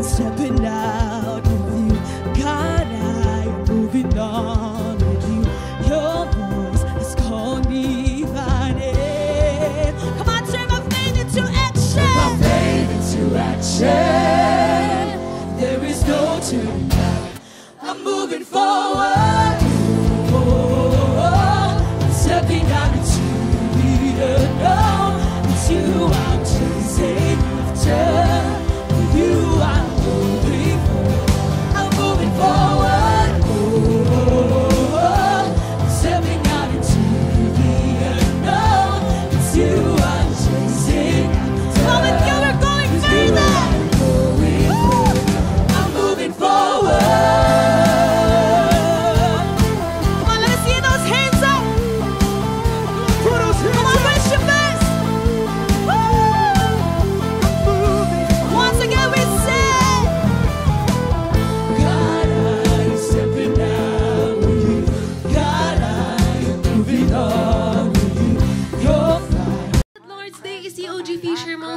stepping out with you. God, I'm moving on with you. Your voice has called me by name. Come on, turn my faith into action. Turn my faith into action. There is no turning back. I'm moving forward. I'm stepping out into the unknown. It's you I'm chasing after. You I'm moving forward. I'm moving forward. I'm stepping out into the unknown. It's you I'm chasing after. Come with you, we're going further. I'm moving forward.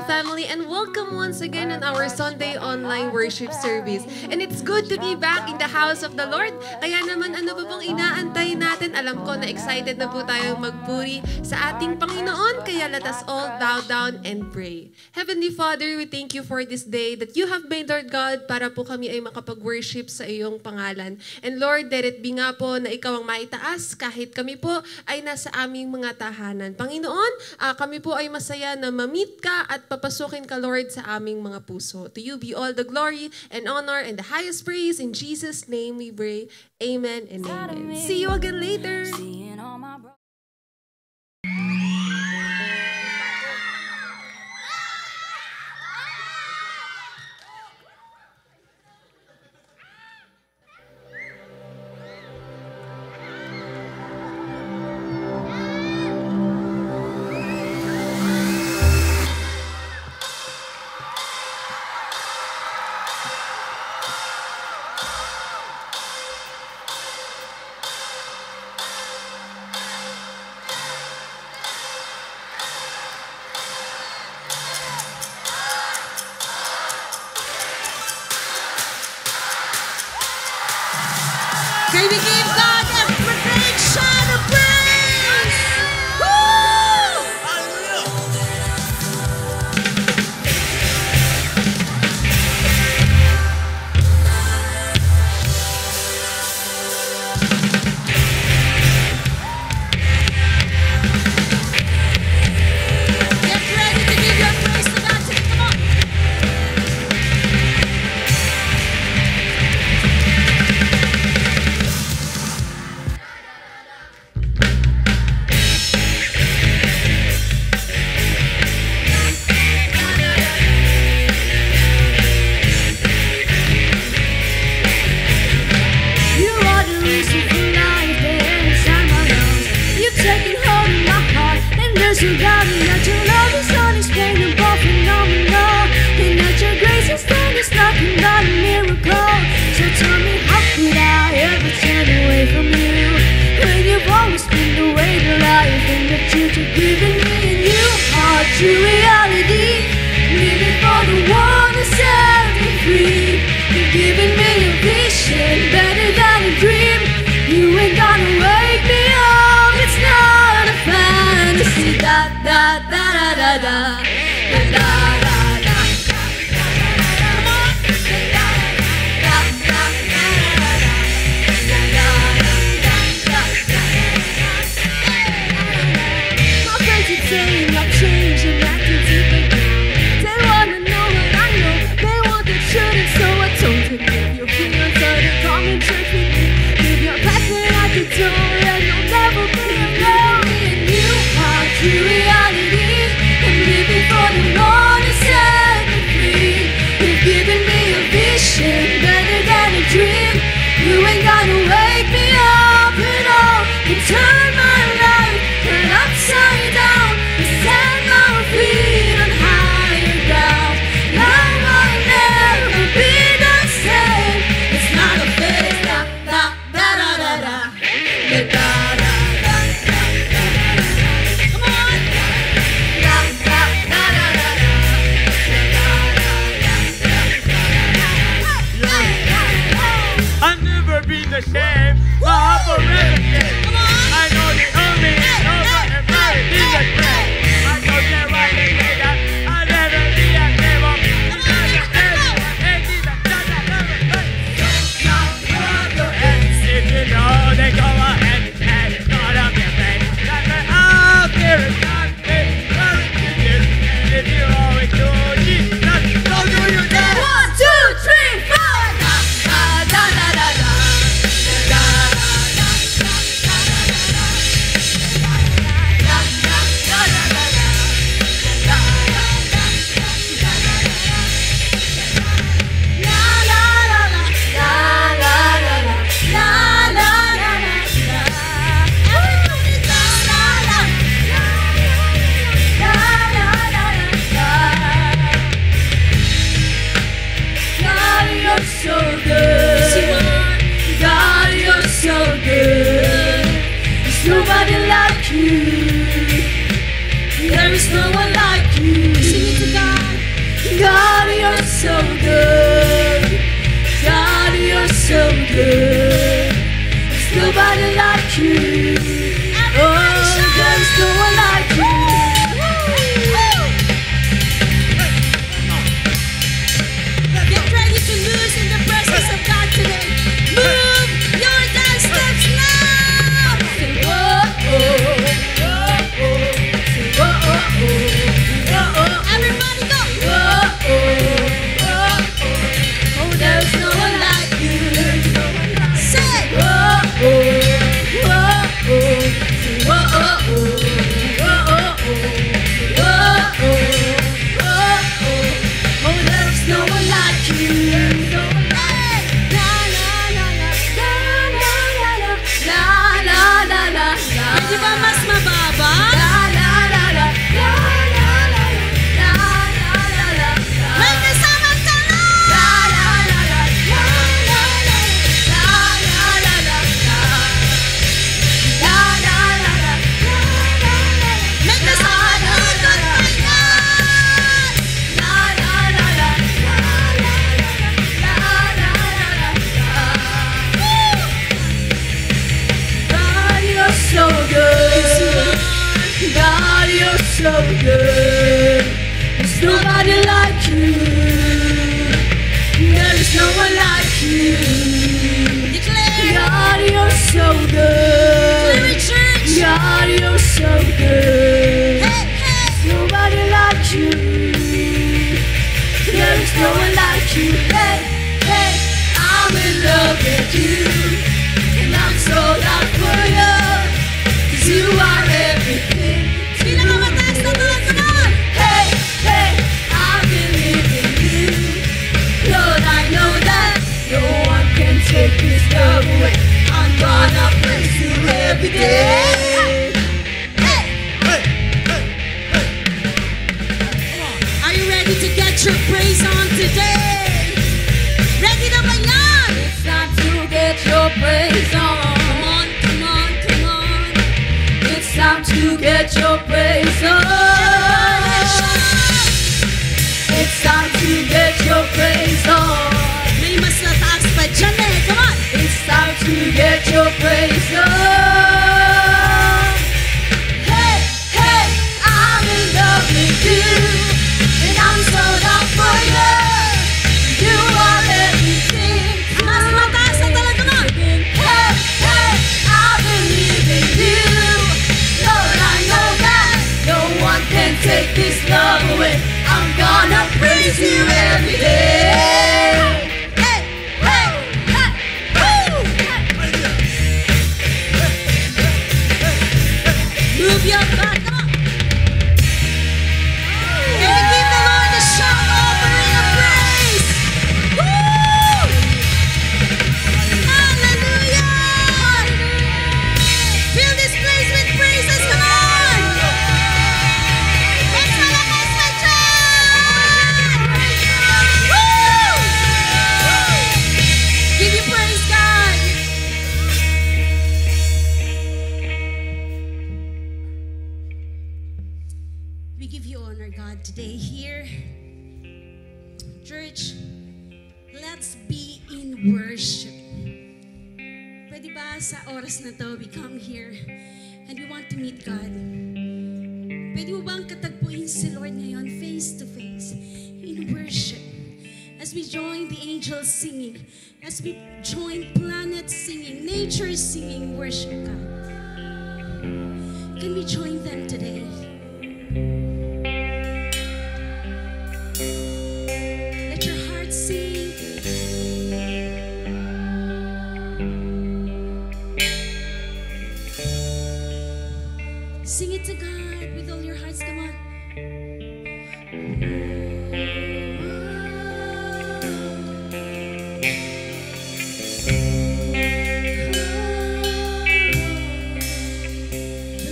Family, and welcome once again on our Sunday online worship service. And it's good to be back in the house of the Lord. Kaya naman, ano pa pong inaantay natin? Alam ko na excited na po tayong magpuri sa ating Panginoon. Kaya let us all bow down and pray. Heavenly Father, we thank you for this day that you have made, Lord God, para po kami ay makapag-worship sa iyong pangalan. And Lord, let it be nga po na ikaw ang maitaas kahit kami po ay nasa aming mga tahanan. Panginoon, kami po ay masaya na ma-meet ka at papasukin ka, Lord, sa aming mga puso. To you be all the glory and honor and the highest praise. In Jesus' name we pray. Amen and amen. See you again later. Can we give God everything? Shout of praise! Woo! Get ready to give your praise to God today. Come on. You got me that your love is unexplainable, phenomenal, and that your grace is done is nothing but a miracle. So tell me, how could I ever turn away from you when you've always been the way that I think that you've given me? And you are true reality, living for the one who set me free. You've given me a vision better than a dream. You ain't gonna wake me up, it's not a fantasy. Da da da da da da da da da. Come on. Da da da da da. My friends keep saying I'm changing, acting deeper down. They wanna know what I know, they want the truth, and so I told them, give your feelings so they come and church with me. Give your passion at the door, and you'll never be alone. And you are true reality, and living for the one who set me free. You've given me a vision better than a dream. You ain't gonna wake me up at all. You turn my life turn upside down and set my feet on higher ground. Now I'll never be the same. It's not a phase. Da da da da da da da da da. Come on. Da da da da da da. you're so good. God, you're so good. There's nobody like you. There is no one like you. Sing it to God. God, you're so good. God, you're so good. There's nobody like you. Oh, there's no one like you. Get ready to lose in the presence of God today. Move your dance steps now. Say, oh, oh, oh, oh. Say, oh, oh, oh, oh, oh. Everybody go. Oh, oh, oh, oh. Oh, there's no one like you. Say. Oh, oh, oh, oh. Say, oh, oh, oh, oh, oh, oh. Oh, oh, oh, oh. Oh, there's no one like you. Hey. La, la, la, la, la, la, la, la, la, la, la, la. Di ba mas mababa? La, la, la, la, la, la, la, la, la, la, la, la. May kasamang talon. La, la, la, la, la, la, la, la, la, la, la, la. La, la, la, la, la, la, la. May kasamang ikot pa yan. La, la, la, la, la, la, la, la, la, la, la. God, you're so good. God, you're so good. There's nobody like you. There is no one like you. Declare. God, you're so Declare good. it, church. God, you're so good. Hey, hey. Nobody like you. There is no one like you. Hey, hey, I'm in love with you. And I'm sold out for you. 'Cause you are everything. Pinakamataas na talon. Come on. Hey, hey, I believe in you. Lord, I know that no one can take this love away. I'm gonna praise you every day. Are you ready to get your praise on today? Ready na ba yan? It's time to get your praise on. Come on, come on, come on. It's time to get your praise on. It's time to get your praise on. May mas nataas pa dyan eh. Come on. It's time to get your praise on. Hey, hey, I'm in love with you. And I'm sold out for you. You are everything. Mas mataas na talon. Come on. Hey, hey, I believe in you. Lord, I know that no one can take this love away. I'm gonna praise you every day. Hey, hey, hey. Woo! Move your butt. Come on. Can you give the Lord a shout offering of praise? Woo! Hallelujah! Fill this place with praises. Come on! Mas malakas pa dyan! Woo! Give you praise, God! We give you honor, God, today here. Church, let's be in worship. Pwede ba sa oras na to, we come here and we want to meet God. Pwede mo bang katagpuin si Lord ngayon face to face in worship? As we join the angels singing, as we join planets singing, nature singing, worship God. Can we join them today? Let your heart sing. Sing it to God with all your hearts. Come on.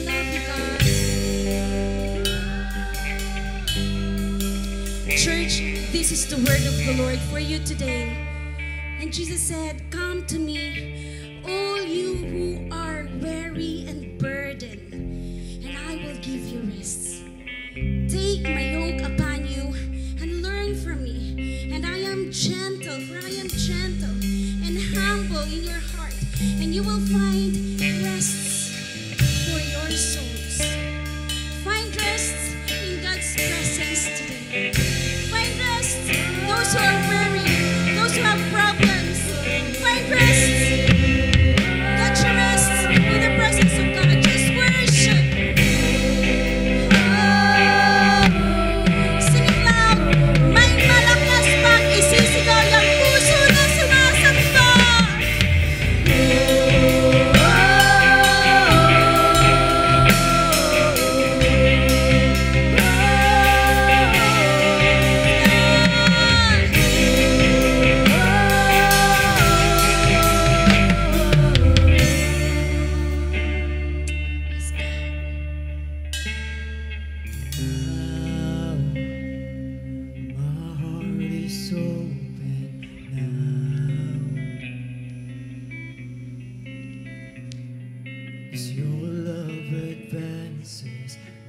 Love you, God. Church, this is the word of the Lord for you today. And Jesus said, "Come to me, all you who are weary and burdened, and I will give you rest. Take my yoke upon you and learn from me, and I am gentle, for I am gentle and humble in your heart, and you will find rest for your souls." Find rest in God's presence today. Find rest, those who are weary, those who have problems. Find rest. Get your rest in the presence of God. Just worship. Sing it loud. May malakas pang isisigaw yung puso na sumasamba.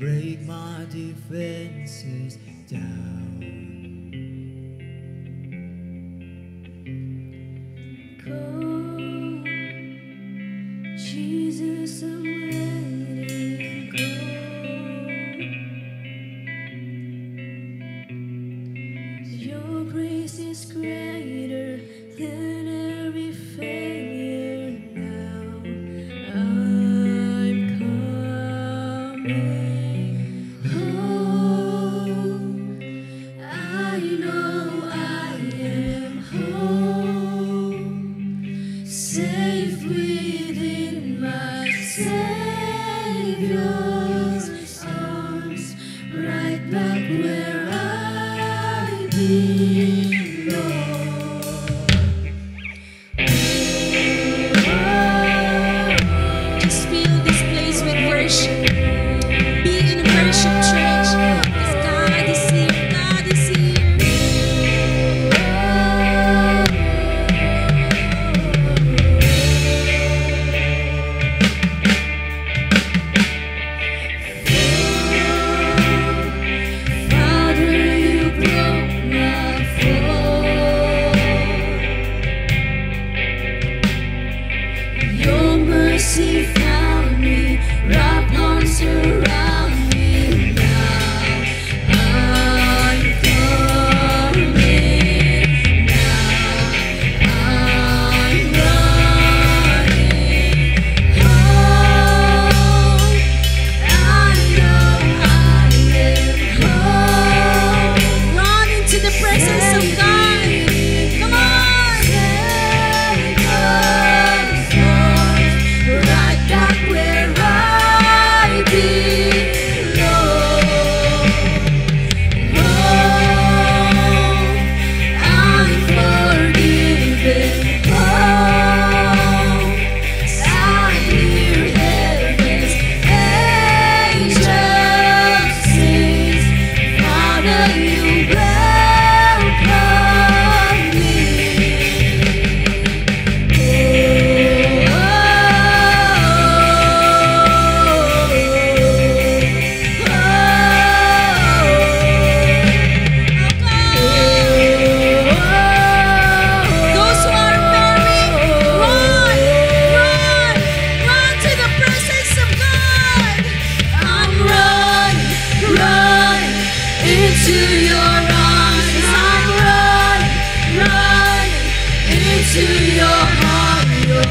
Break my defenses down. Go, Jesus, I'm letting go. Your grace is greater than every failure now. I'm coming. Safe within my Savior's arms, right back where I belong. Just fill this place with worship. Be in worship, church. 'Cause God is here. God is here. Mercy found me, wrap arms around me now. I'm coming now. I'm running home. I know I am home. Run into the presence of God. Come on. Right back where I belong. Oh, I'm forgiven. Oh, I hear heaven's angels sing. Father, you welcome me. To your arms, I'm running into your heart. Your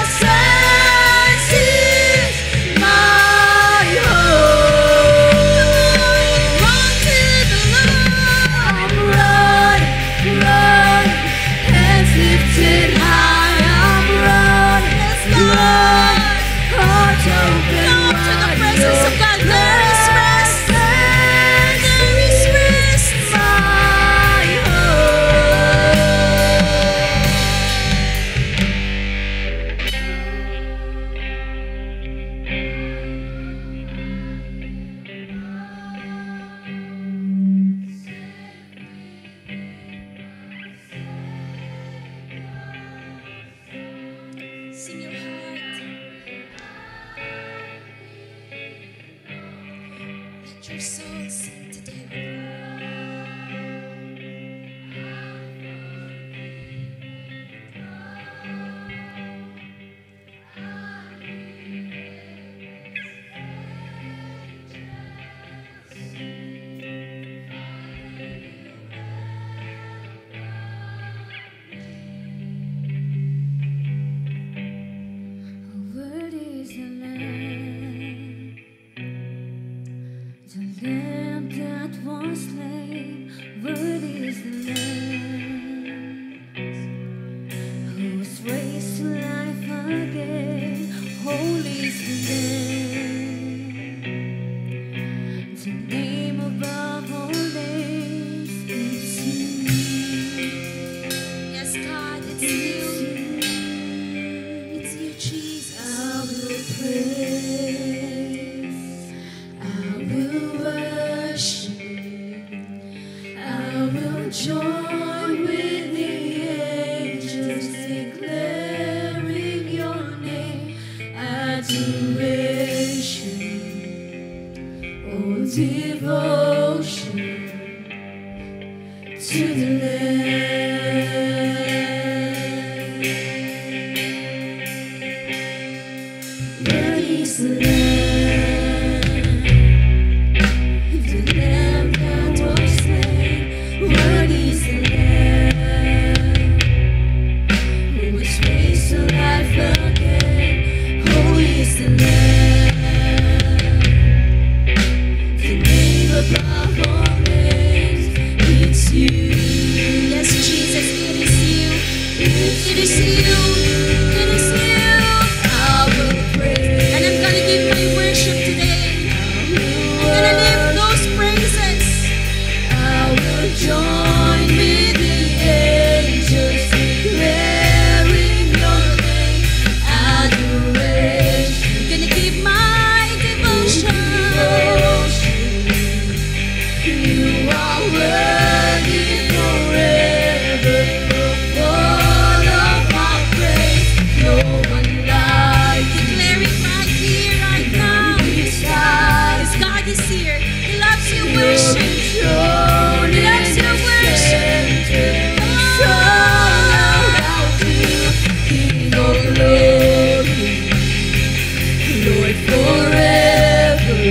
presence is my home. Run to the Lord. I'm running, hands lifted high. I'm running, heart open. Come to the presence of God. There is rest. My home. Worthy is the Lamb that was slain. Worthy is the Lamb who was raised to life again. Holy is the Lamb, the name above all names. It's you. Yes, Jesus, it is you. It is you. It is you. I will praise. And I'm gonna give my worship today. I'm gonna lift those praises. I will join with the angels declaring your name. Adoration. I'm gonna give my devotion. You are worthy forever of all of our praise. No one like you. Declare it right here, right now. Because God is here. He loves your worship. He loves your worship. It's all about you, King of glory, Lord forever. You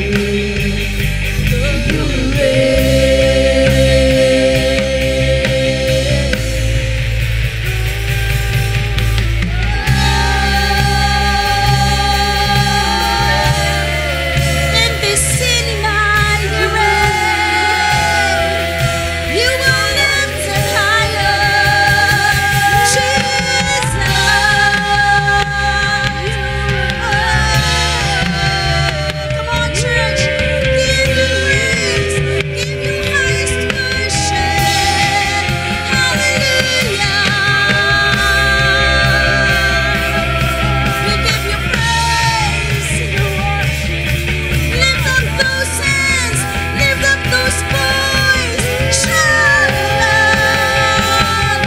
in this cinema, you reign. You will lift it higher, Jesus. Come on, church, give you praise, give you highest worship. Hallelujah. We give you praise. Lift up those hands, lift up those voices, shout aloud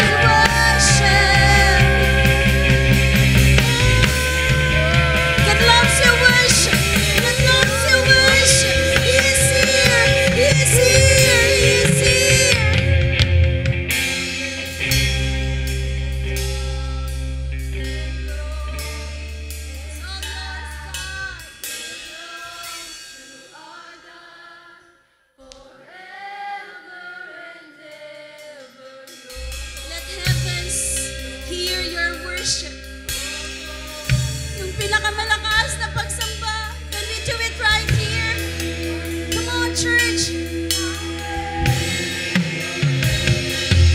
in worship. God loves your worship. God loves your worship. He is here. He is here. He is here. Let heavens hear your worship. Yung pinakamalakas na pagsamba. Can we do it right here? Come on, church.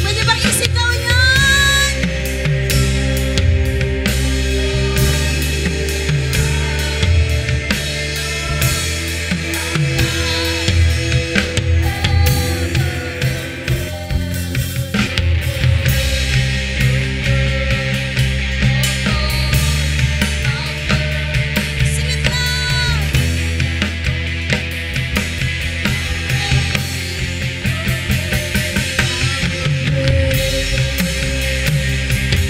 Pwede bang isigaw yan? Sing it loud.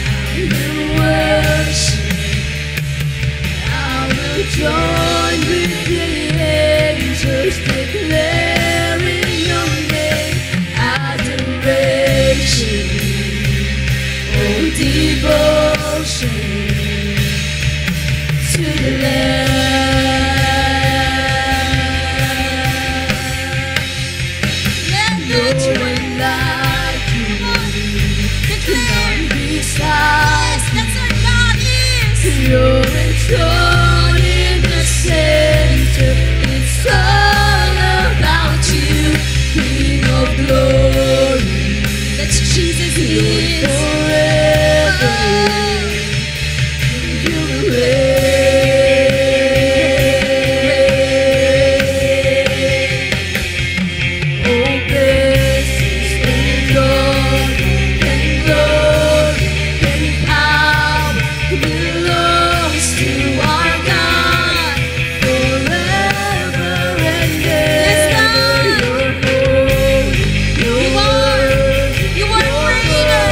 I will worship. I will join with the angels declaring your name. Adoration, oh devotion to the Lamb. No one like you, none besides. That's our God is. You're enthroned in the center. It's all about you, King of glory. That's Jesus is. Forever. You reign. Oh, blessings and glory and power belongs to our God forever and ever. You're holy, you're worthy, you are greater.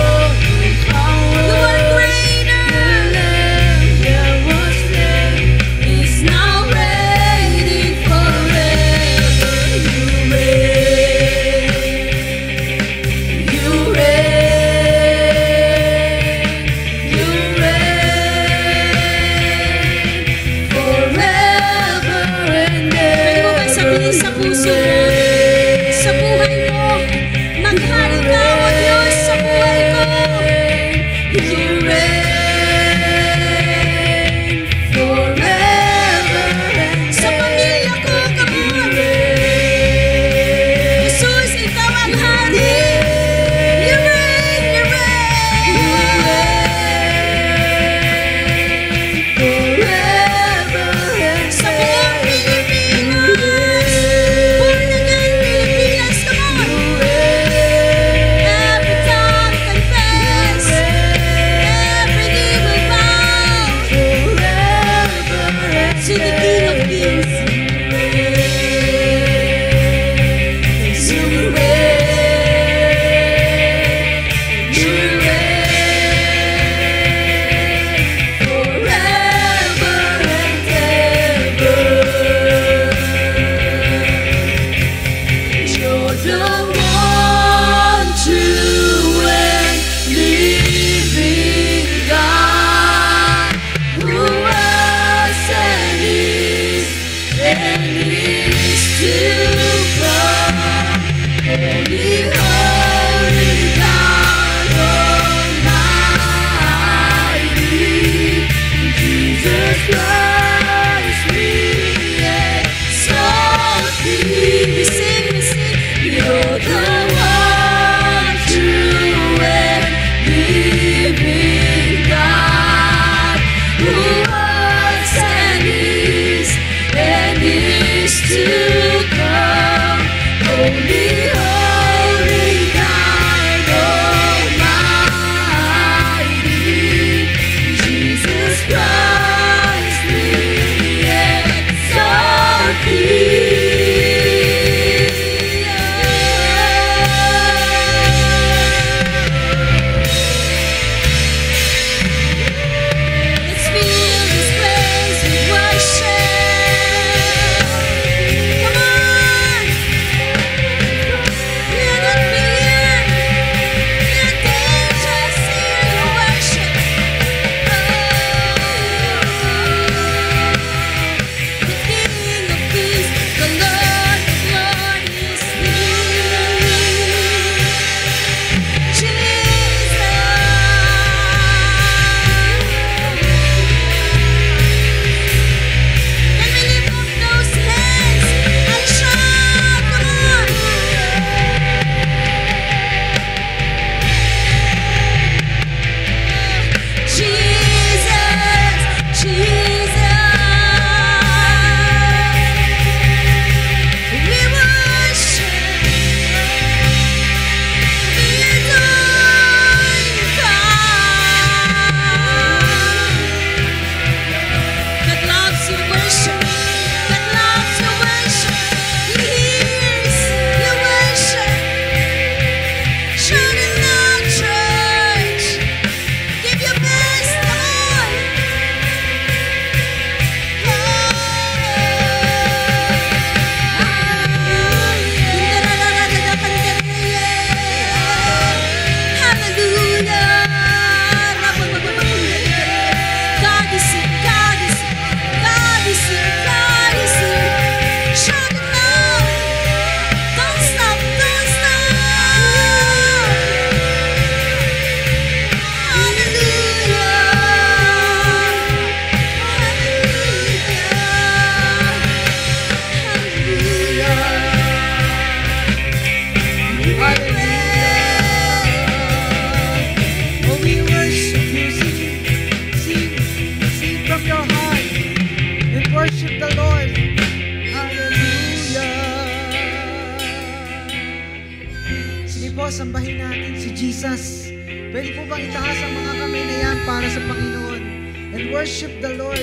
sambahin natin si Jesus. Pwede po bang itaas ang mga kamay na yan para sa Panginoon? And worship the Lord.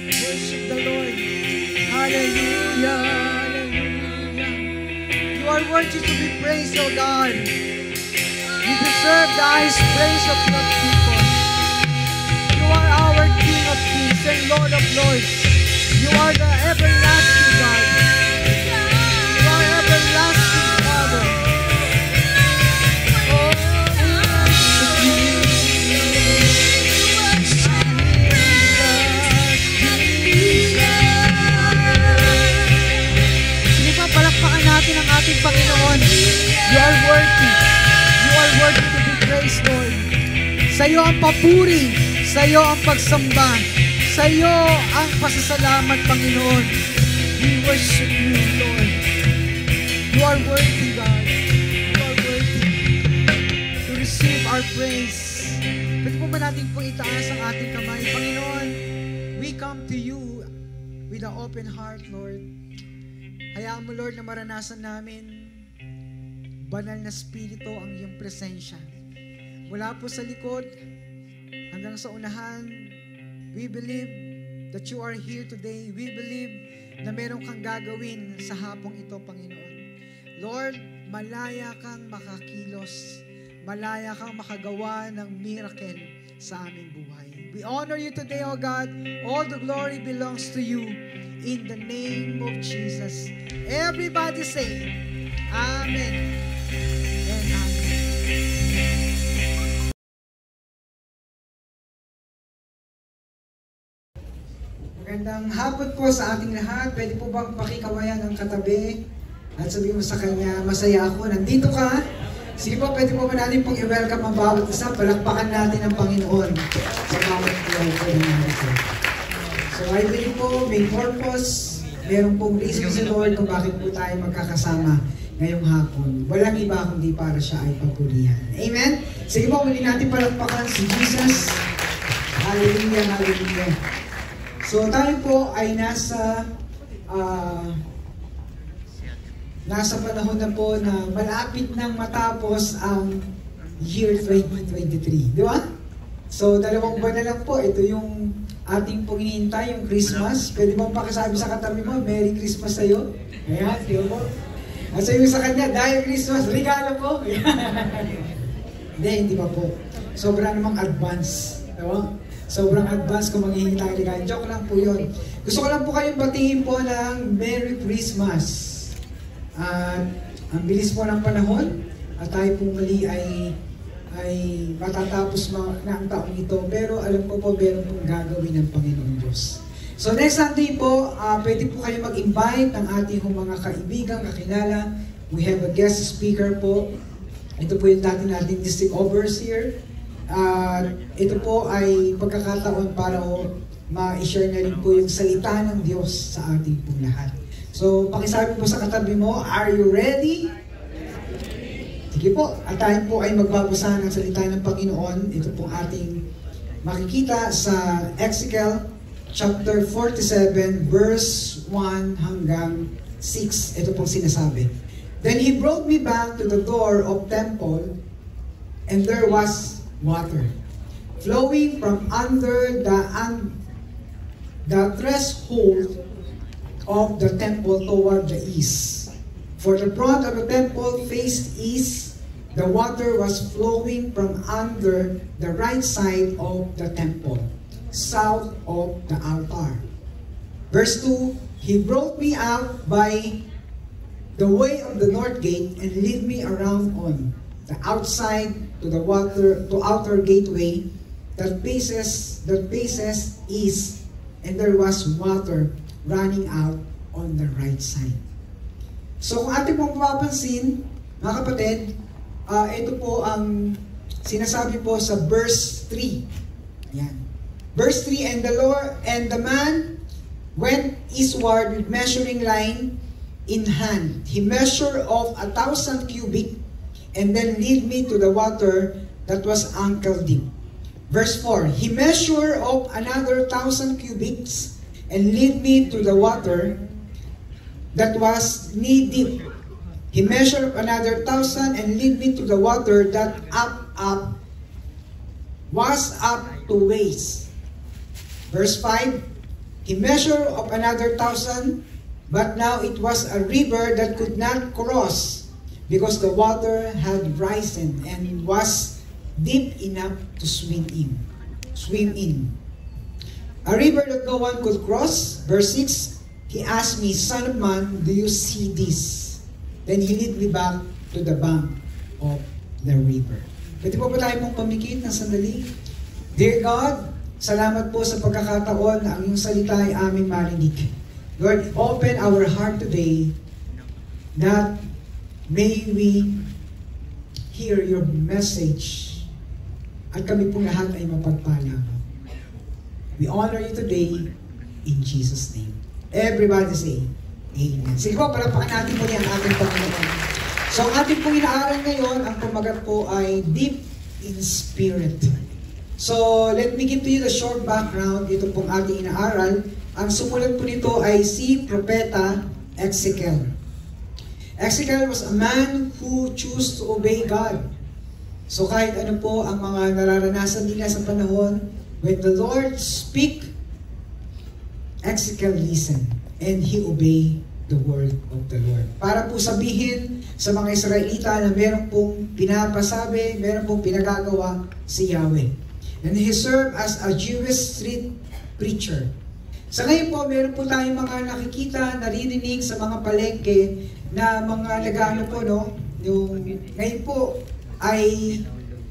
Worship the Lord. Hallelujah. Hallelujah. You are worthy to be praised, O God. You deserve the highest praise of your people. You are our King of Kings and Lord of Lords. You are the everlasting God. You are everlasting Father. Oh, sige pa, palakpakan natin ang ating Panginoon. You are worthy. You are worthy to be praised, Lord. Sa iyo ang papuri, sa iyo ang pagsamba, sa iyo ang pasasalamat, Panginoon. We worship you, Lord. You are worthy, God. You are worthy to receive our praise. Pwede po ba natin pong itaas ang ating kamay? Panginoon, we come to you with an open heart, Lord. Hayaan mo, Lord, na maranasan namin banal na spirito ang iyong presensya. Mula po sa likod hanggang sa unahan, we believe that you are here today. We believe na meron kang gagawin sa hapong ito, Panginoon. Lord, malaya kang makakilos. Malaya kang makagawa ng miracle sa aming buhay. We honor you today, O God. All the glory belongs to you. In the name of Jesus. Everybody say, Amen. And Amen. Magandang hapon po sa ating lahat. Pwede po bang pakikawayan ang katabi at sabihin mo sa kanya, masaya ako, nandito ka. Sige po, pwede po ba natin pong i-welcome ang bawat isa. Palakpakan natin ang Panginoon sa bawat welcome natin. So I believe po, may purpose, meron pong reason sa Lord kung bakit po tayo magkakasama ngayong hapon. Walang iba kundi para siya ay papurihan. Amen? Sige po, muli natin palakpakan si Jesus. Hallelujah, hallelujah. So tayo po ay nasa panahon na po na malapit nang matapos ang year 2023. Di ba? So 2 buwan na lang po. Ito yung ating pong hinihintay, yung Christmas. Pwede mo pakisabi sa katabi mo, Merry Christmas sa'yo. Ayan, di ba po? At sayo sa kanya, dahil Christmas, regalo po. Hindi pa po. Sobrang namang advance. Di ba? Sobrang advance kung maghihingi tayo regalo. Joke lang po yun. Gusto ko lang po kayong batiin po ng Merry Christmas. At ang bilis po ng panahon at tayo po muli ay matatapos na ang taong ito. Pero alam ko po, meron pong gagawin ng Panginoon Diyos. So next Sunday po, pwede po kayo mag-invite ng ating mga kaibigan, kakilala. We have a guest speaker po. Ito po yung dati nating district overseer. Ito po ay pagkakataon para ma-share na rin po yung salita ng Diyos sa ating pong lahat. So, pakisabi po sa katabi mo, are you ready? Sige po, at tayo po ay magbabasa ng salita ng Panginoon. Ito po ating makikita sa Ezekiel chapter 47, verse 1 hanggang 6. Ito pong sinasabi. Then he brought me back to the door of temple, and there was water flowing from under the threshold of the temple toward the east. For the front of the temple faced east, the water was flowing from under the right side of the temple, south of the altar. Verse 2, he brought me out by the way of the north gate and lead me around on the outside to the outer gateway that faces east, and there was water running out on the right side. So kung ating pong mapapansin, mga kapatid, ito po ang sinasabi po sa verse 3. Ayan. Verse 3, and the man went eastward with measuring line in hand. He measured off 1,000 cubit and then lead me to the water that was ankle deep. Verse 4, he measured off another 1,000 cubits and lead me to the water that was knee deep. He measured another 1,000 and lead me to the water that was up to waist. Verse 5, he measured of another 1,000, but now it was a river that could not cross, because the water had risen and was deep enough to swim in. A river that no one could cross. Verse 6, he asked me, Son of man, do you see this? Then he led me back to the bank of the river. Pwede po ba tayo mong pamikit ng sandali? Dear God, salamat po sa pagkakataon na ang iyong salita ay aming marinig. Lord, open our heart today that may we hear your message at kami pong lahat ay mapagpala mo. We honor you today in Jesus' name. Everybody say, Amen. Sige po, palapakan natin po niya ang ating Panginoon. So, ang ating pong inaaral ngayon, ang pamagat po ay Deep in Spirit. So, let me give to you the short background. Ito pong ating inaaral. Ang sumulat po nito ay si Propeta Ezekiel. Ezekiel was a man who chose to obey God. So, kahit ano po ang mga nararanasan nila sa panahon, when the Lord speak, Ezekiel listened and he obeyed the word of the Lord. Para po sabihin sa mga Israelita na meron pong pinapasabi, meron pong pinagagawa si Yahweh. And he served as a Jewish street preacher. Sa ngayon po, meron po tayong mga nakikita, naririnig sa mga palengke na mga nag-ano po, no? Yung, ngayon po ay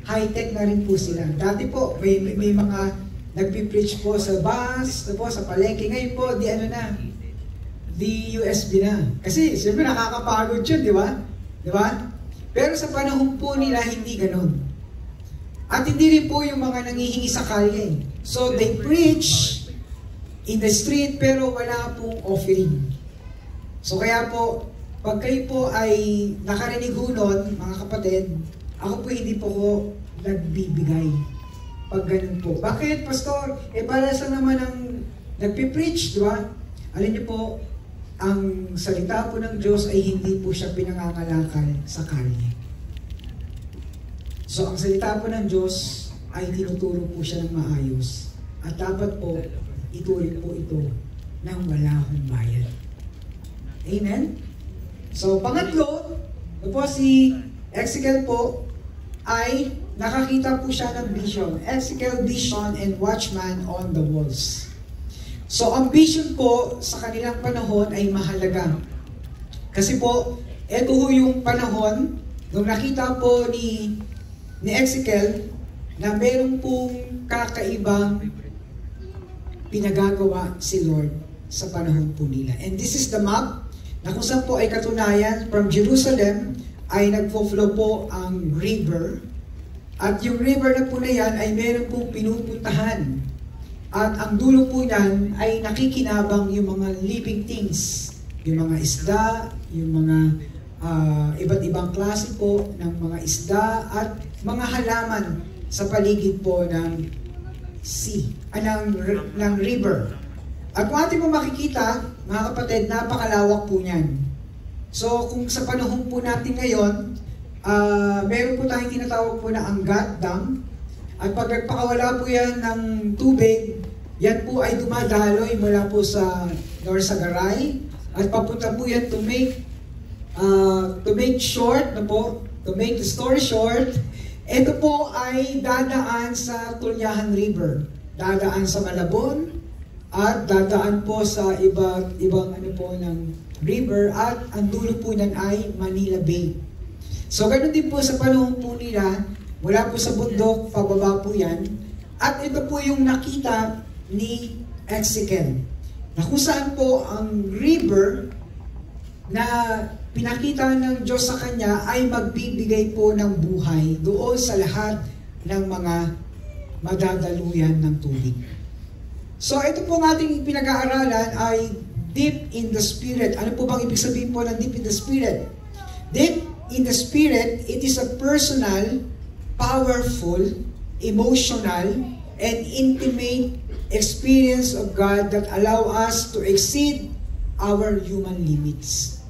high-tech na rin po sila. Dati po, may mga nagpipreach po sa bus, po, sa palengke. Ngayon po, di USB na. Kasi, siyempre nakakapagod yun, di ba? Di ba? Pero sa panahon po nila, hindi ganun. At hindi rin po yung mga nangihingi sa kalye. So, they preach in the street, pero wala pong offering. So, kaya po, pag kayo po ay nakarinig ho nun, mga kapatid, ako po hindi po ko nagbibigay. Pag ganun po. Bakit, Pastor? Para sa naman ang nagpipreach, di ba? Alin niyo po, ang salita po ng Diyos ay hindi po siya pinangangalakal sa kalye. So, ang salita po ng Diyos ay tinuturo po siya ng maayos. At dapat po, ituloy po ito ng wala akong bayad. Amen? So, pangatlo, po si Ezekiel po ay nakakita po siya ng vision. Ezekiel vision and watchman on the walls. So, ang vision po sa kanilang panahon ay mahalaga. Kasi po, ito ho yung panahon nung nakita po ni Ezekiel na meron pong kakaibang pinagagawa si Lord sa panahon po nila. And this is the map na kung saan po ay katunayan from Jerusalem ay nagpo-flow po ang river. At yung river na po na yan ay meron pong pinupuntahan. At ang dulo po niyan ay nakikinabang yung mga living things. Yung mga isda, yung mga iba't ibang klase po ng mga isda at mga halaman sa paligid po ng ng river. At kung ating po makikita, mga kapatid, napakalawak po niyan. So, kung sa panahon po natin ngayon, meron po tayong tinatawag po na Angat Dam. At pag nagpakawala po yan ng tubig, yan po ay dumadaloy mula po sa Norsagaray. At papunta po yan to make the story short, ito po ay dadaan sa Tulyahan River. Dadaan sa Malabon at dadaan po sa ibang ng river at ang dulo po niyan ay Manila Bay. So ganoon din po sa panahon po nila, wala po sa bundok, pababa po yan. At ito po yung nakita ni Ezekiel. Na kung saan po ang river na pinakita ng Diyos sa kanya ay magbibigay po ng buhay doon sa lahat ng mga madadaluyan ng tubig. So ito po ng ating pinag-aaralan ay deep in the spirit. Ano po bang ibig sabihin po ng deep in the spirit? Deep in the spirit, it is a personal, powerful, emotional, and intimate experience of God that allow us to exceed our human limits.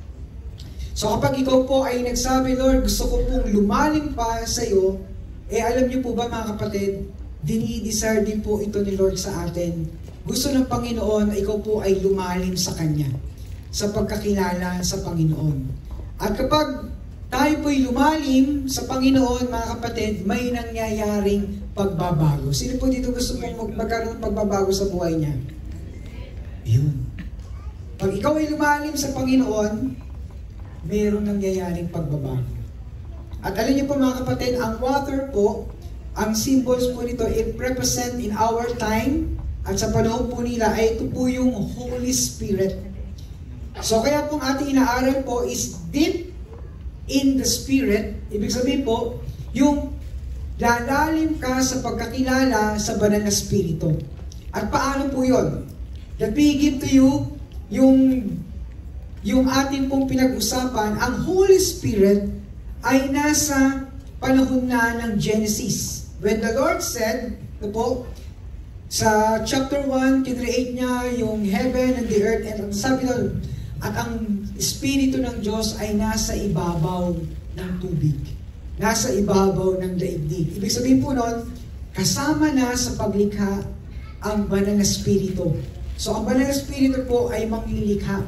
So kapag ikaw po ay nagsabi, Lord, gusto ko pong lumalim pa sa iyo, alam niyo po ba mga kapatid, dinidesire din po ito ni Lord sa atin. Gusto ng Panginoon na ikaw po ay lumalim sa Kanya, sa pagkakilala sa Panginoon. At kapag tayo po'y lumalim sa Panginoon, mga kapatid, may nangyayaring pagbabago. Sino po dito gusto pong magkaroon ng pagbabago sa buhay niya? Yun. Pag ikaw ay lumalim sa Panginoon, mayroong nangyayaring pagbabago. At alam niyo po mga kapatid, ang water po, ang symbols po nito, it represent in our time, at sa panahon po nila, ay ito po yung Holy Spirit. So kaya pong ating inaaral po is deep in the Spirit. Ibig sabihin po, yung lalalim ka sa pagkakilala sa banal na Espiritu. At paano po yun? That we give to you yung ating pong pinag-usapan, ang Holy Spirit ay nasa panahon na ng Genesis. When the Lord said, ito po, sa chapter 1, kinreate niya yung heaven and the earth, and sabi doon, at ang Espiritu ng Diyos ay nasa ibabaw ng tubig. Nasa ibabaw ng daigdig. Ibig sabihin po nun, kasama na sa paglikha ang banal na Espiritu. So, ang banal na Espiritu po ay manglilikha.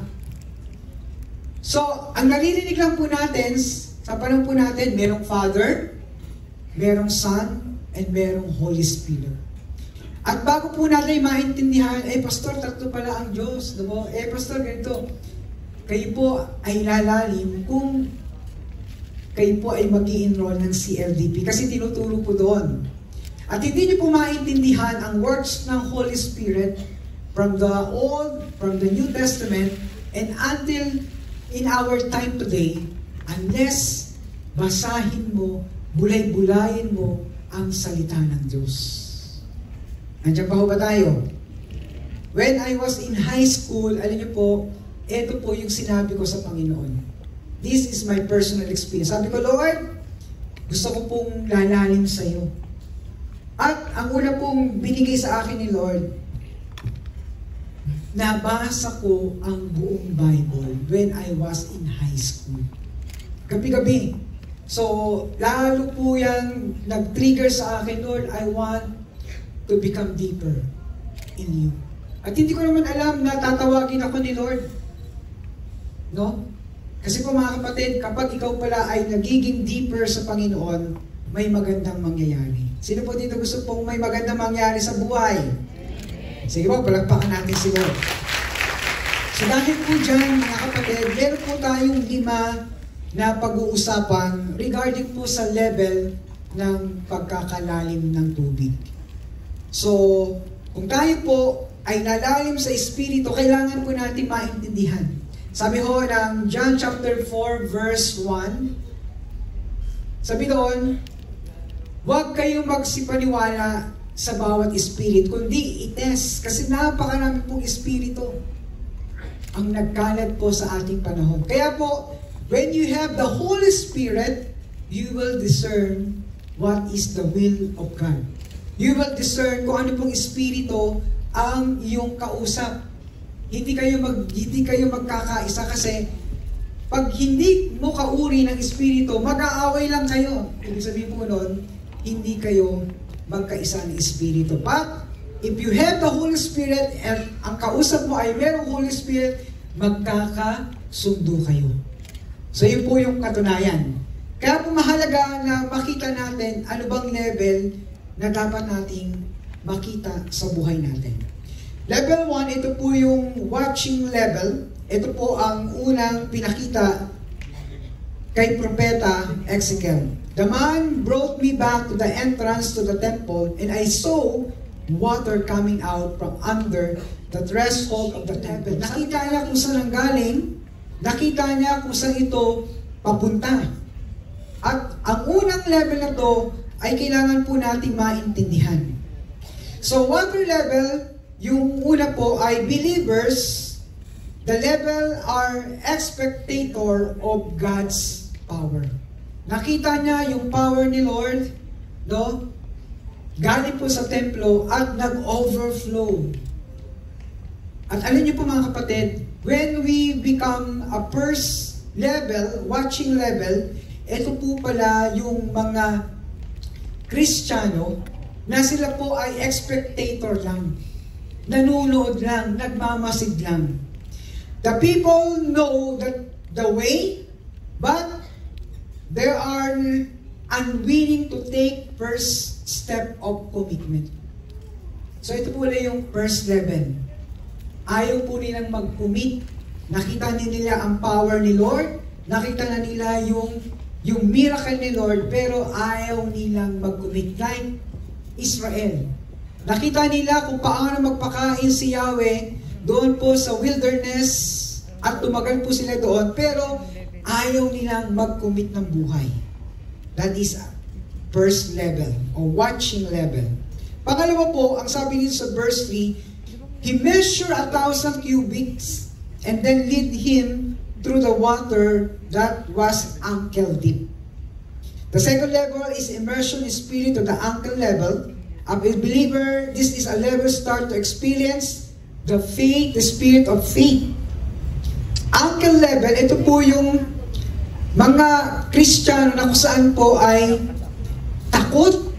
So, ang naririnig lang po natin, sa panahon po natin, merong Father, merong Son, and merong Holy Spirit. At bago po natin maintindihan, Pastor, tatlo pala ang Diyos. Diba? Pastor, ganito. Kayo po ay lalalim kung kayo po ay mag-i-enroll ng CLDP. Kasi tinuturo po doon. At hindi niyo po maintindihan ang works ng Holy Spirit from the Old, from the New Testament, and until in our time today, unless basahin mo, bulay-bulayin mo ang salita ng Diyos. Nandiyan pa ho ba tayo? When I was in high school, alam niyo po, ito po yung sinabi ko sa Panginoon. This is my personal experience. Sabi ko, Lord, gusto ko pong lalalim sa iyo. At ang una pong binigay sa akin ni Lord, nabasa ko ang buong Bible when I was in high school. Gabi-gabi. So, lalo po yan nag-trigger sa akin, Lord, I want to become deeper in you. At hindi ko naman alam na tatawagin ako ni Lord. No? Kasi po mga kapatid, kapag ikaw pala ay nagiging deeper sa Panginoon, may magandang mangyayari. Sino po dito gusto pong may magandang mangyayari sa buhay? Sige po, palagpakan natin si Lord. So dahil po dyan, mga kapatid, meron po tayong 5 na pag-uusapan regarding po sa level ng pagkakalalim ng tubig. So, kung tayo po ay lalalim sa Espiritu, kailangan po natin maintindihan. Sabi ho ng John chapter 4 verse 1, sabi doon, huwag kayong magsipaniwala sa bawat spirit, kundi itest. Kasi napakarami pong espiritu ang nagkalat po sa ating panahon. Kaya po, when you have the Holy Spirit, you will discern what is the will of God. You will discern kung ano pong espiritu ang iyong kausap. Hindi kayo magkakaisa kasi pag hindi mo kauri ng espiritu, mag-aaway lang kayo. Ibig sabihin po nun, hindi kayo magkaisa ng Espiritu. But, if you have the Holy Spirit and ang kausap mo ay merong Holy Spirit, magkakasundo kayo. So, yun po yung katunayan. Kaya po mahalaga na makita natin ano bang level na dapat nating makita sa buhay natin. Level 1, ito po yung watching level. Ito po ang unang pinakita kay Propeta Ezekiel. The man brought me back to the entrance to the temple, and I saw water coming out from under the threshold of the temple. Nakita niya kung saan ang galing, nakita niya kung saan ito papunta. At ang unang level na to ay kailangan po natin maintindihan. So water level, yung una po ay believers. The level are spectator of God's power. Nakita niya yung power ni Lord, no? Galing po sa templo at nag-overflow. At alam niyo po mga kapatid, when we become a level, watching level, ito po pala yung mga Kristiyano na sila po ay spectator lang. Nanunood lang, nagmamasid lang. The people know the way, but they are unwilling to take first step of commitment. So ito po na yung first level. Ayaw po nilang mag-commit. Nakita nila ang power ni Lord, nakita na nila yung miracle ni Lord, pero ayaw nilang mag-commit. Like Israel. Nakita nila kung paano magpakain si Yahweh doon po sa wilderness at tumagal po sila doon, pero ayaw nilang mag-commit ng buhay. That is first level or watching level. Pangalawa po, ang sabi nito sa verse 3, He measured 1,000 cubits and then lead him through the water that was ankle deep. The second level is immersion in spirit to the ankle level. A believer, this is a level start to experience the faith, the spirit of faith. Ankle level, ito po yung mga Kristiyano na kung saan po ay takot,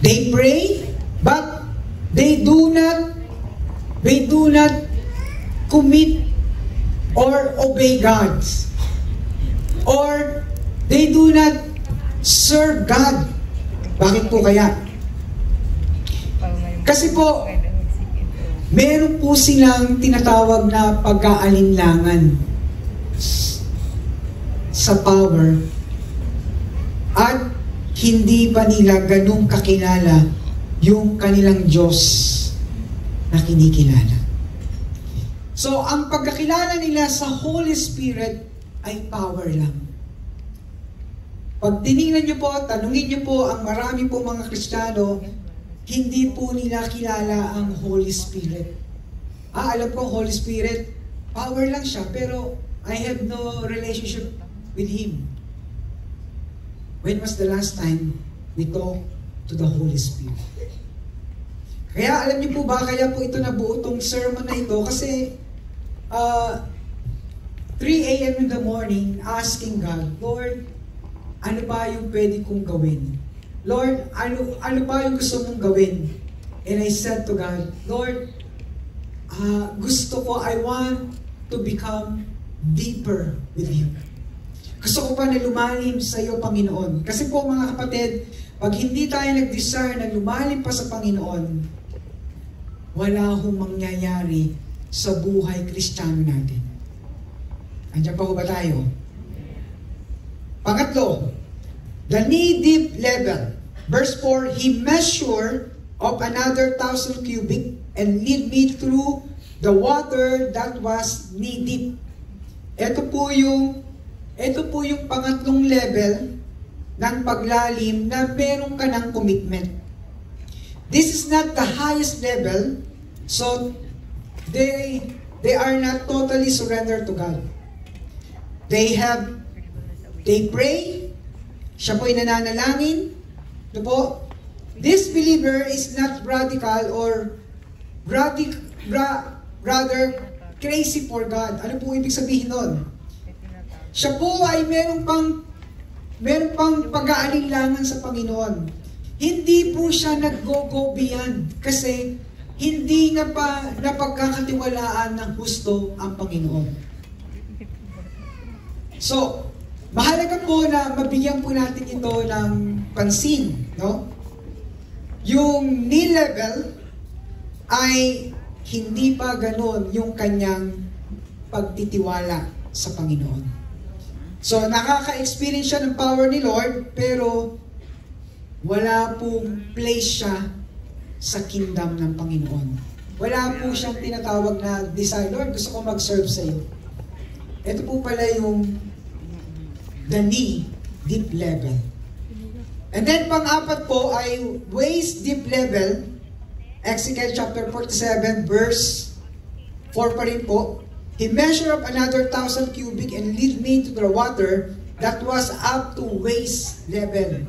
they pray, but they do not commit or obey God. Or they do not serve God. Bakit po kaya? Kasi po, meron po silang tinatawag na pag-aalinlangan sa power at hindi pa nila ganun kakilala yung kanilang Diyos na kinikilala. So, ang pagkakilala nila sa Holy Spirit ay power lang. Pag tinignan nyo po, tanungin nyo po ang marami po mga Kristiyano, hindi po nila kilala ang Holy Spirit. Alam ko, Holy Spirit, power lang siya, pero I have no relationship with Him. When was the last time we talked to the Holy Spirit? Kaya alam niyo po ba, kaya po ito nabuo itong sermon na ito, kasi 3 a.m. in the morning, asking God, Lord, ano ba yung pwede kong gawin? Lord, ano ba yung gusto mong gawin? And I said to God, Lord, gusto ko, I want to become deeper with You. Gusto ko pa na lumalim sa iyo, Panginoon. Kasi po mga kapatid, pag hindi tayo nag-desire na lumalim pa sa Panginoon, wala hong mangyayari sa buhay Kristiyano natin. Andiyan pa ho ba tayo? Pangatlo, the knee-deep level. Verse 4, He measured of another 1,000 cubic and lead me through the water that was knee-deep. Ito po yung pangatlong level ng paglalim na meron ka ng commitment. This is not the highest level, so they are not totally surrendered to God. They pray, siya po'y nananalangin. Ano po? This believer is not radical or rather crazy for God. Ano po ibig sabihin nun? Siya po ay meron pang pag-aalinlangan sa Panginoon. Hindi po siya nag-go beyond kasi hindi nga pa napagkakatiwalaan ng husto ang Panginoon. So, mahalaga po na mabigyan po natin ito ng pansin, no? Yung knee level ay hindi pa ganon yung kanyang pagtitiwala sa Panginoon. So, nakaka-experience siya ng power ni Lord, pero wala pong place siya sa kingdom ng Panginoon. Wala po siyang tinatawag na desire, Lord, gusto ko mag-serve sa iyo. Ito po pala yung the knee deep level. And then pang-apat po ay waist deep level. Exodus chapter 47 verse 4 pa rin po. He measured up another 1,000 cubic and lead me to the water that was up to waist level.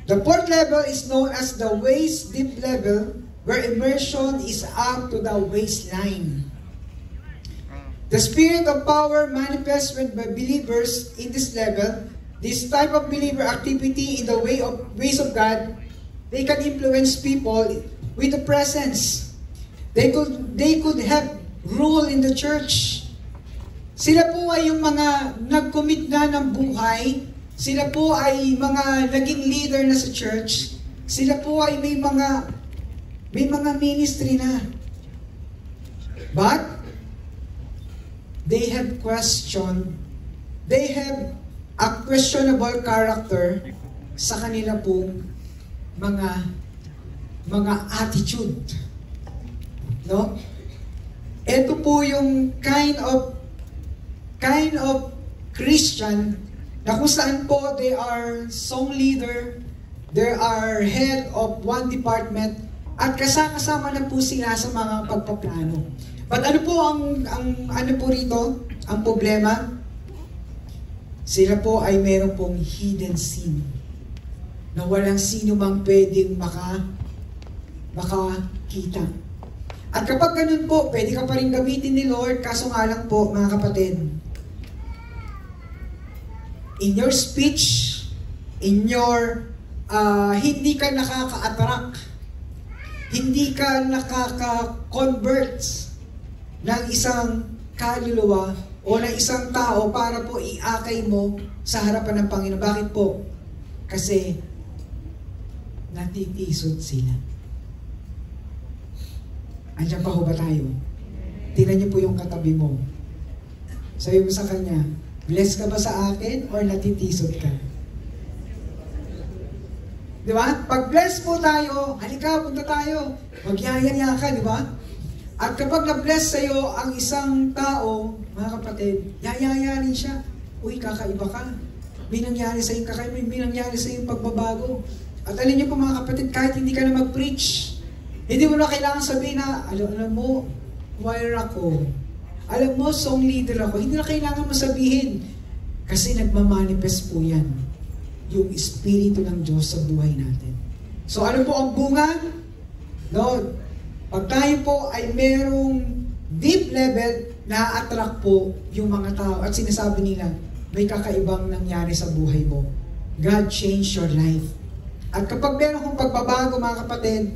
The fourth level is known as the waist deep level, where immersion is up to the waistline. The spirit of power manifests when by believers in this level. This type of believer activity in the ways of God, they can influence people with the presence. They could have rule in the church. Sila po ay yung mga nag-commit na ng buhay. Sila po ay mga naging leader na sa church. Sila po ay may mga ministry na. But they have a questionable character sa kanila pong mga attitude. No? Ito po yung kind of Christian na kung saan po they are song leader, they are head of one department, at kasama na po sila sa mga pagpaplano. But ano po ano po rito? Ang problema? Sila po ay meron pong hidden sin na walang sino mang pwedeng makakita. At kapag ganun po, pwede ka pa rin gamitin ni Lord, kaso nga lang po, mga kapatid, in your speech, in your, hindi ka nakaka-attract, hindi ka nakaka-convert ng isang kaluluwa o ng isang tao para po iakay mo sa harapan ng Panginoon. Bakit po? Kasi natitisod sila. Andiyan pa ho ba tayo? Tingnan niyo po yung katabi mo. Sabi mo sa kanya, bless ka ba sa akin or natitisod ka? Di ba? Pag bless po tayo, halika, punta tayo. Magyayaya ka, di ba? At kapag na-bless sa'yo ang isang tao, mga kapatid, yayaya rin siya. Uy, kakaiba ka. May nangyari sa'yo kakaiba, may nangyari sa'yo pagbabago. At alam niyo po mga kapatid, kahit hindi ka na mag-preach, hindi mo na kailangan sabihin na, alam mo, choir ako. Alam mo, song leader ako. Hindi na kailangan mo sabihin. Kasi nagmamanifest po yan. Yung Espiritu ng Diyos sa buhay natin. So ano po ang bunga? No, pag tayo po ay merong deep level, na-attract po yung mga tao at sinasabi nila, may kakaibang nangyari sa buhay mo. God changed your life. At kapag meron kong pagbabago, mga kapatid,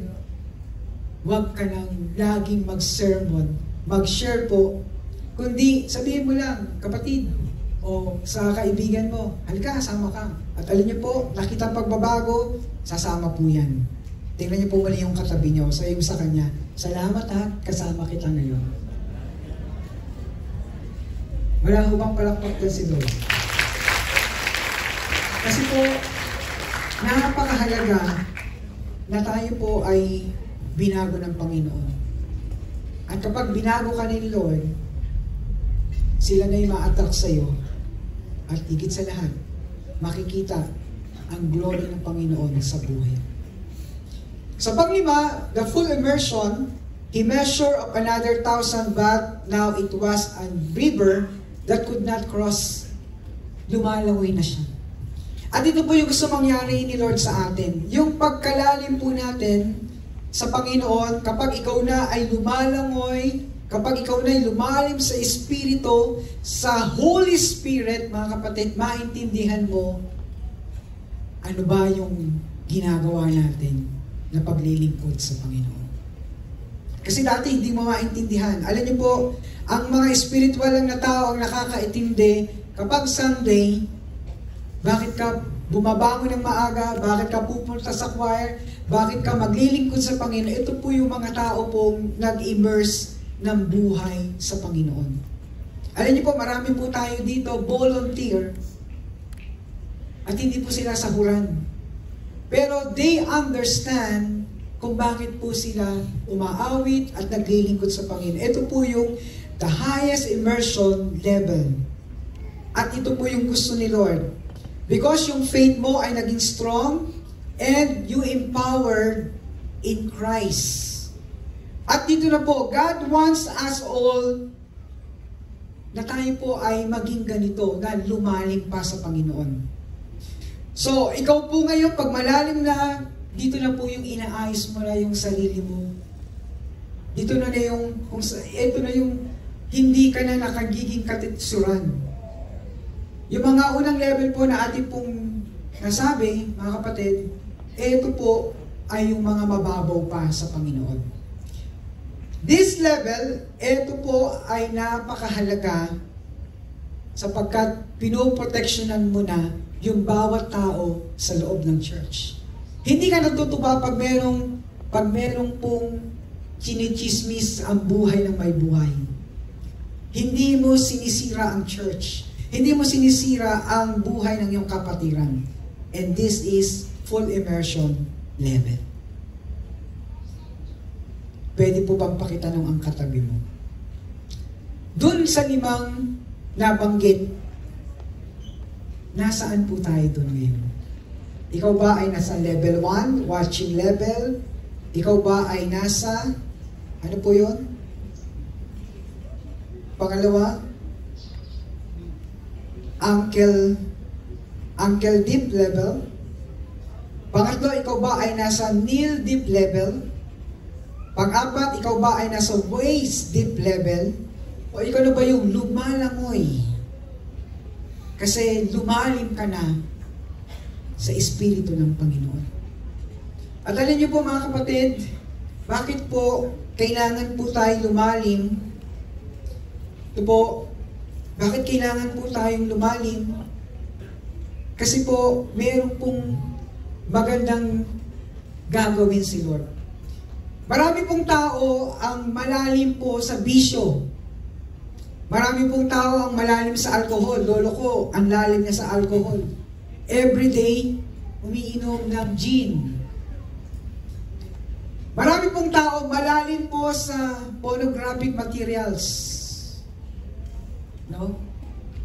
huwag ka nang laging mag-sermon, mag-share po, kundi sabihin mo lang, kapatid, o sa kaibigan mo, halika, sama ka. At alam niyo po, nakita pagbabago, sasama po yan. Tingnan niyo po mali yung katabi niyo, sabi mo sa kanya, salamat ha, kasama kita ngayon. Wala hubang palakpak din si Lord. Kasi po, napakahalaga na tayo po ay binago ng Panginoon. At kapag binago ka ni Lord, sila na yung ma-attract sa'yo. At higit sa lahat, makikita ang glory ng Panginoon sa buhay. Sa panglima, the full immersion, he measured of another 1,000 bath. Now it was a river that could not cross. Lumalaway na siya. At ito po yung gusto mangyari ni Lord sa atin. Yung pagkalalim po natin sa Panginoon, kapag ikaw na ay lumalangoy, kapag ikaw na ay lumalim sa Espiritu, sa Holy Spirit, mga kapatid, maintindihan mo ano ba yung ginagawa natin na paglilingkod sa Panginoon. Kasi dati hindi mo maintindihan. Alam niyo po, ang mga spiritual lang na tao ang nakakaintindi kapag Sunday, bakit ka bumabangon ng maaga, bakit ka pupunta sa choir, bakit ka maglilingkod sa Panginoon. Ito po yung mga tao pong nag-immerse ng buhay sa Panginoon. Alam niyo po, marami po tayo dito, volunteer, at hindi po sila sahuran. Pero they understand kung bakit po sila umaawit at naglilingkod sa Panginoon. Ito po yung the highest immersion level. At ito po yung gusto ni Lord. Because yung faith mo ay naging strong and you empowered in Christ. At dito na po, God wants us all na tayo po ay maging ganito, na lumalim pa sa Panginoon. So, ikaw po ngayon, pag malalim na, dito na po yung inaayos mo na yung sarili mo. Dito na yung, ito na yung hindi ka na nakagiging katitsuran. Yung mga unang level po na ating pong nasabi, mga kapatid, ito po ay yung mga mababaw pa sa Panginoon. This level, ito po ay napakahalaga sapagkat pinoproteksyonan mo na yung bawat tao sa loob ng church. Hindi ka natutuwa pag merong pong chinichismis ang buhay ng may buhay. Hindi mo sinisira ang church. Hindi mo sinisira ang buhay ng iyong kapatiran. And this is full immersion level. Pwede po bang pakitanong ang katabi mo? Doon sa 5 nabanggit, nasaan po tayo doon ngayon? Ikaw ba ay nasa level 1, watching level? Ikaw ba ay nasa, ano po yun? Pangalawa, ankle deep level. Pangatlo, ikaw ba ay nasa knee deep level? Pang-apat, ikaw ba ay nasa waist deep level? O ikaw na ba yung lumalangoy? Kasi lumalim ka na sa Espiritu ng Panginoon. At alam niyo po mga kapatid, bakit po kailangan po tayo lumalim? Ito po, bakit kailangan po tayong lumalim? Kasi po, meron pong magandang gagawin si Lord. Marami pong tao ang malalim po sa bisyo. Marami pong tao ang malalim sa alcohol. Lolo ko, ang lalim niya sa alcohol. Every day, umiinom ng gin. Marami pong tao malalim po sa pornographic materials. No?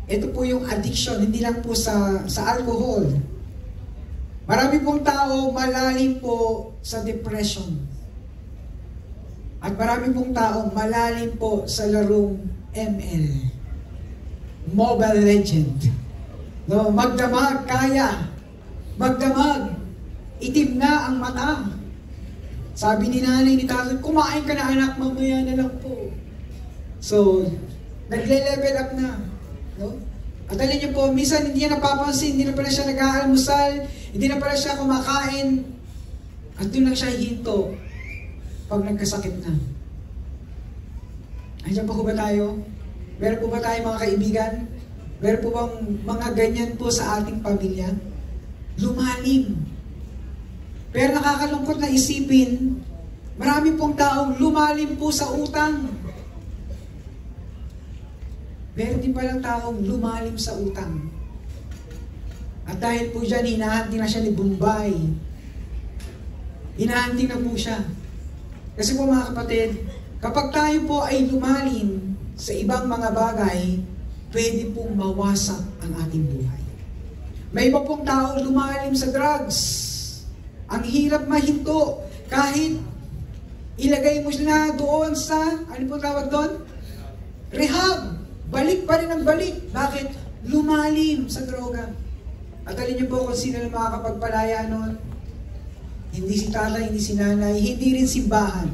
Ito po yung addiction, hindi lang po sa alcohol. Marami pong tao malalim po sa depression. At marami pong tao malalim po sa larong ML. Mobile Legend. No, magdamag, kaya. Magdamag. Itim na ang mata. Sabi ni nanay ni tatay, kumain ka na anak, mamaya na lang po. So, nagle-level up na. No? At alam niyo po, minsan hindi niya napapansin, hindi na pala siya nag-aalmusal, hindi na pala siya kumakain, at doon lang siya hinto pag nagkasakit na. Andiyan pa po ba tayo? Meron po ba tayo mga kaibigan? Meron po bang mga ganyan po sa ating pamilya? Lumalim. Pero nakakalungkot na isipin, marami pong taong lumalim po sa utang. Meron din palang taong lumalim sa utang. At dahil po dyan, hinahanting na siya ni Bombay. Hinahanting na po siya. Kasi po mga kapatid, kapag tayo po ay lumalim sa ibang mga bagay, pwede pong mawasak ang ating buhay. May iba pong tao lumalim sa drugs. Ang hirap mahinto. Kahit ilagay mo na doon sa, ano po tawag doon? Rehab. Balik pa rin ang balik. Bakit? Lumalim sa droga. At alin niyo po kung sino na makakapagpalaya noon? Hindi si tatay, hindi si nanay, hindi rin simbahan.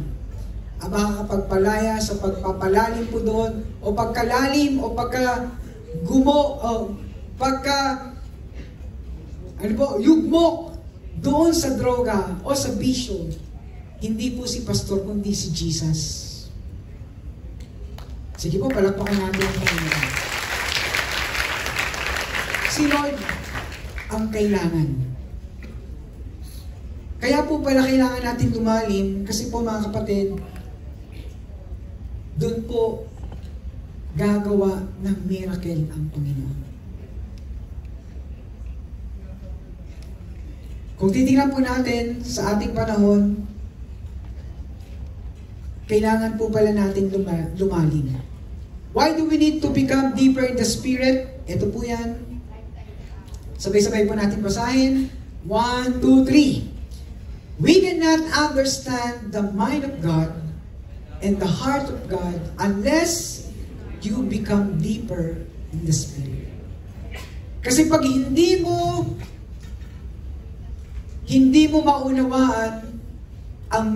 Ang makakapagpalaya sa pagpapalalim po doon, o pagkalalim, o yugmok doon sa droga o sa bisyo. Hindi po si pastor, kundi si Jesus. Sige po, palakpakan natin ang Panginoon. Si Lord ang kailangan. Kaya po pala kailangan natin lumalim kasi po mga kapatid, doon po gagawa ng miracle ang Panginoon. Kung titingnan po natin sa ating panahon, kailangan po pala natin lumalim. Why do we need to become deeper in the Spirit? Ito po yan. Sabay-sabay po natin basahin. 1, 2, 3. We cannot understand the mind of God and the heart of God unless you become deeper in the Spirit. Kasi pag hindi mo maunawaan ang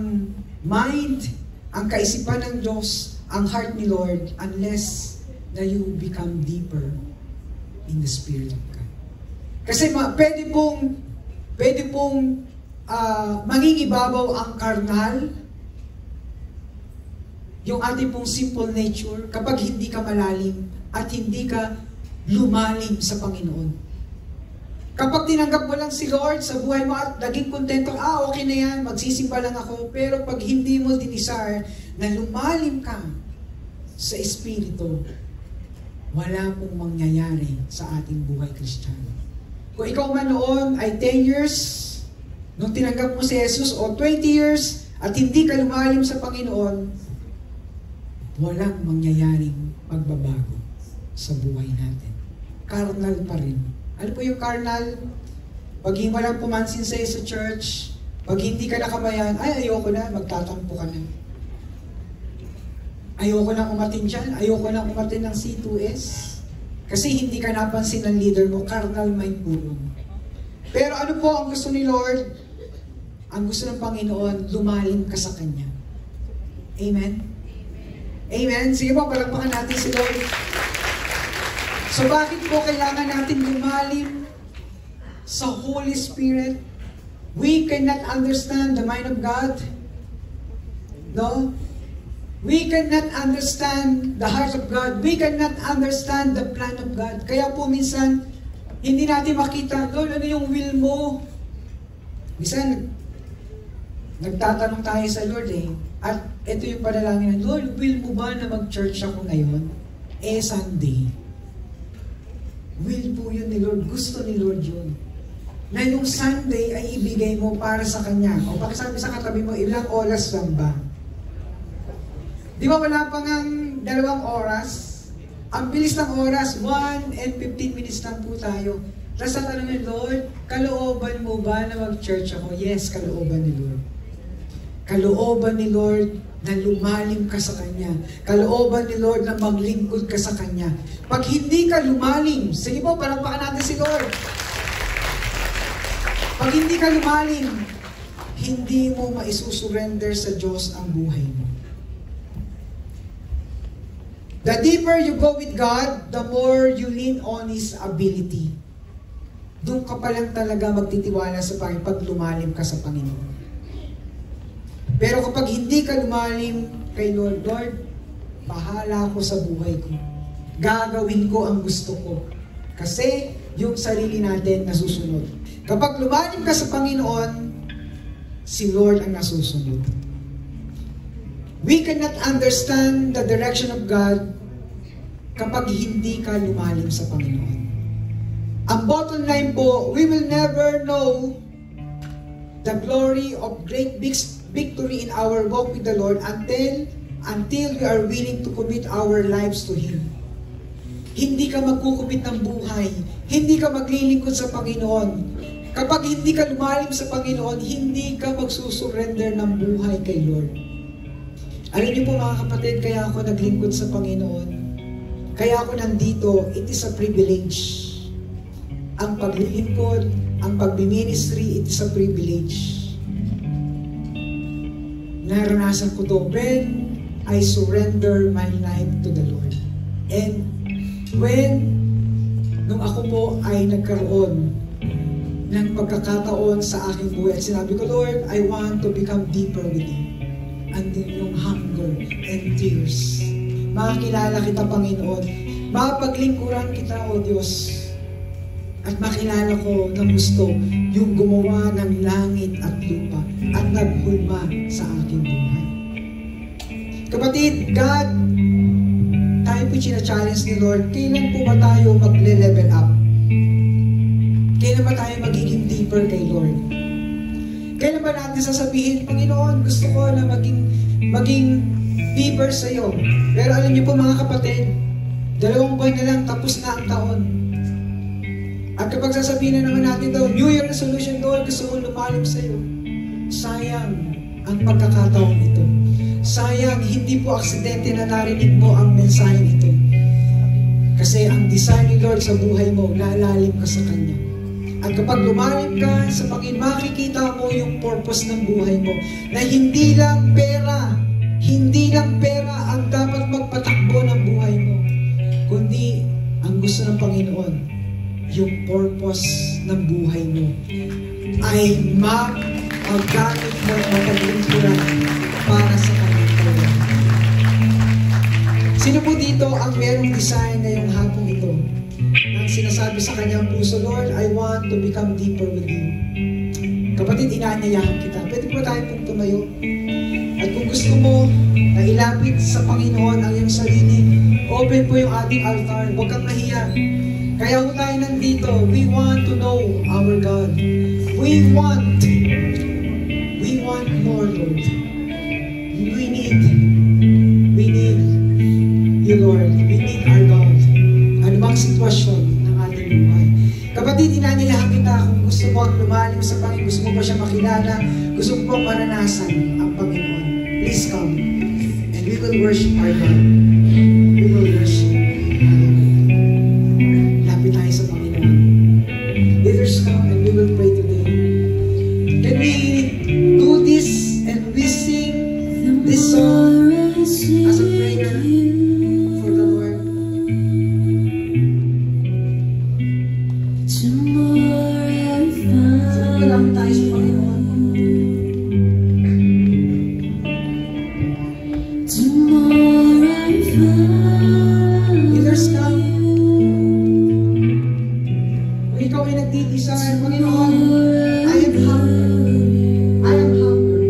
mind, ang kaisipan ng Diyos, ang heart ni Lord unless na you become deeper in the Spirit of God. Kasi pwede pong mangingibabaw ang karnal, yung ating pong simple nature, kapag hindi ka malalim at hindi ka lumalim sa Panginoon. Kapag tinanggap mo lang si Lord sa buhay mo at naging kontento, okay na yan, magsisimba lang ako. Pero pag hindi mo dinisar na lumalim ka sa Espiritu, wala pong mangyayari sa ating buhay Kristiyano. Kung ikaw man noon ay 10 years, nung tinanggap mo si Jesus, o 20 years, at hindi ka lumalim sa Panginoon, walang mangyayaring pagbabago sa buhay natin. Carnal pa rin. Ano po yung carnal? Pag hindi walang pumansin sa'yo sa church, pag hindi ka nakamayan, ayoko na, magtatampo ka na. Ayoko na umatin dyan, ayoko na umatin ng C2S. Kasi hindi ka napansin ng leader mo, carnal mind po. Pero ano po ang gusto ni Lord? Ang gusto ng Panginoon, lumalim ka sa Kanya. Amen? Amen? Sige po, palakpakan natin si Lord. So bakit po kailangan natin lumalim sa Holy Spirit? We cannot understand the mind of God. No? We cannot understand the heart of God. We cannot understand the plan of God. Kaya po minsan, hindi natin makita, Lord, ano yung will mo? Minsan, nagtatanong tayo sa Lord At ito yung panalangin, Lord, will mo ba na mag-church ako ngayon? Sunday. Will po yun ni Lord. Gusto ni Lord yun. Na yung Sunday ay ibigay mo para sa Kanya. O pakisabi sa katabi mo, ilang oras lang ba? Di ba wala pa ngang 2 oras? Ang bilis ng oras, 1 and 15 minutes lang po tayo. Tapos tatanungin, Lord, kalooban mo ba na mag-church ako? Yes, kalooban ni Lord. Kalooban ni Lord na lumalim ka sa Kanya. Kalooban ni Lord na maglingkod ka sa Kanya. Pag hindi ka lumalim, sige po, palakpakan natin si Lord. Pag hindi ka lumalim, hindi mo maisusurrender sa Diyos ang buhay mo. The deeper you go with God, the more you lean on His ability. Doon ka pa lang talaga magtitiwala sa Panginoon pag lumalim ka sa Panginoon. Pero kapag hindi ka lumalim kay Lord, Lord, bahala ko sa buhay ko. Gagawin ko ang gusto ko. Kasi yung sarili natin nasusunod. Kapag lumalim ka sa Panginoon, si Lord ang nasusunod. We cannot understand the direction of God kapag hindi ka lumalim sa Panginoon. Ang bottom line po, we will never know the glory of great victory in our walk with the Lord until we are willing to commit our lives to Him. Hindi ka magkukumit ng buhay. Hindi ka maglilingkod sa Panginoon. Kapag hindi ka lumalim sa Panginoon, hindi ka magsusurrender ng buhay kay Lord. Alam niyo po mga kapatid, kaya ako naglingkod sa Panginoon. Kaya ako nandito, it is a privilege. Ang paglilingkod, ang pagbiministry, it is a privilege. Naranasan ko to when I surrender my life to the Lord. And nung ako po ay nagkaroon ng pagkakataon sa aking buhay, at sinabi ko, Lord, I want to become deeper with You. Andun yung hunger and tears. Makakilala kita, Panginoon. Mapaglingkuran kita, O Diyos. At makilala ko ng gusto yung gumawa ng langit at lupa at naghulma sa aking buhay. Kapatid, God, tayo po challenge ni Lord, kailan po ba tayo magle-level up? Kailan ba tayo magiging deeper kay Lord? Kailan ba natin sasabihin, Panginoon, gusto ko na maging deeper sa iyo. Pero alam niyo po mga kapatid, 2 buwan na lang tapos na ang taon. At kapag sasabihin na naman natin daw, New Year resolution, Lord, gusto ko lumalim sa iyo. Sayang ang pagkakataon ito. Sayang, hindi po aksidente na narinig mo ang mensahe ito. Kasi ang design ni Lord sa buhay mo, lalalim ka sa Kanya. At kapag lumalim ka sa Panginoon, makikita mo yung purpose ng buhay mo. Na hindi lang pera ang dapat hamon ng buhay mo, kundi ang gusto ng Panginoon, yung purpose ng buhay mo ay mapaggamit mo at mapaglingkuran para sa Kanyang tawag. Sino po dito ang merong design na yung hapong ito? Nang sinasabi sa kanyang puso, Lord, I want to become deeper with you. Kapatid, inaanyayahan kita. Pwede po tayo pong tumayo. At kung gusto mo na ilapit sa Panginoon ang iyong sarili, open po yung ating altar. Huwag kang nahiya. Kaya po tayo nandito. We want to know our God. We want more, Lord. We need you, Lord. We need our God. Ano bang sitwasyon ng ating buhay? Kapatid, inanyayahan kita kung gusto mo at lumalim sa Panginoon, gusto mo pa siya makilala, gusto mo pa maranasan ang Panginoon. Please come and we will worship our God. We will worship. Lapit tayo sa Panginoon. Leaders, come and we will pray today. Can we do this and we sing this song as a prayer for the Lord? Lapit tayo sa Panginoon. Leaders, come. Kung ikaw ay nagdi-desire, Panginoon, I am hungry. I am hungry.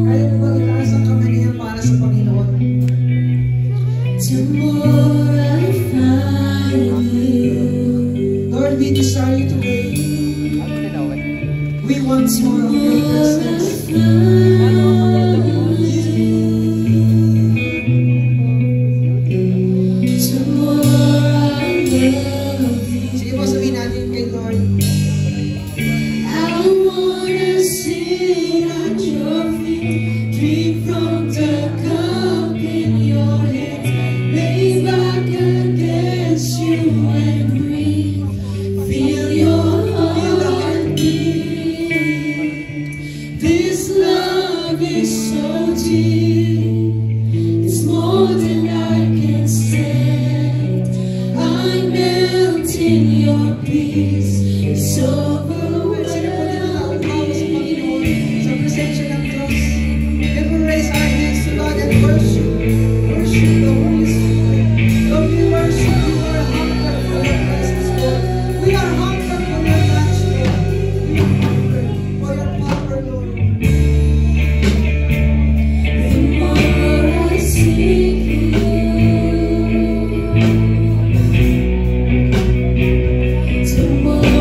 Kaya mo ba itaas ang kamay niya para sa Panginoon? Lord, we desire you today. We want more of your presence. Sige po, sabihin natin kay Lord. Tomorrow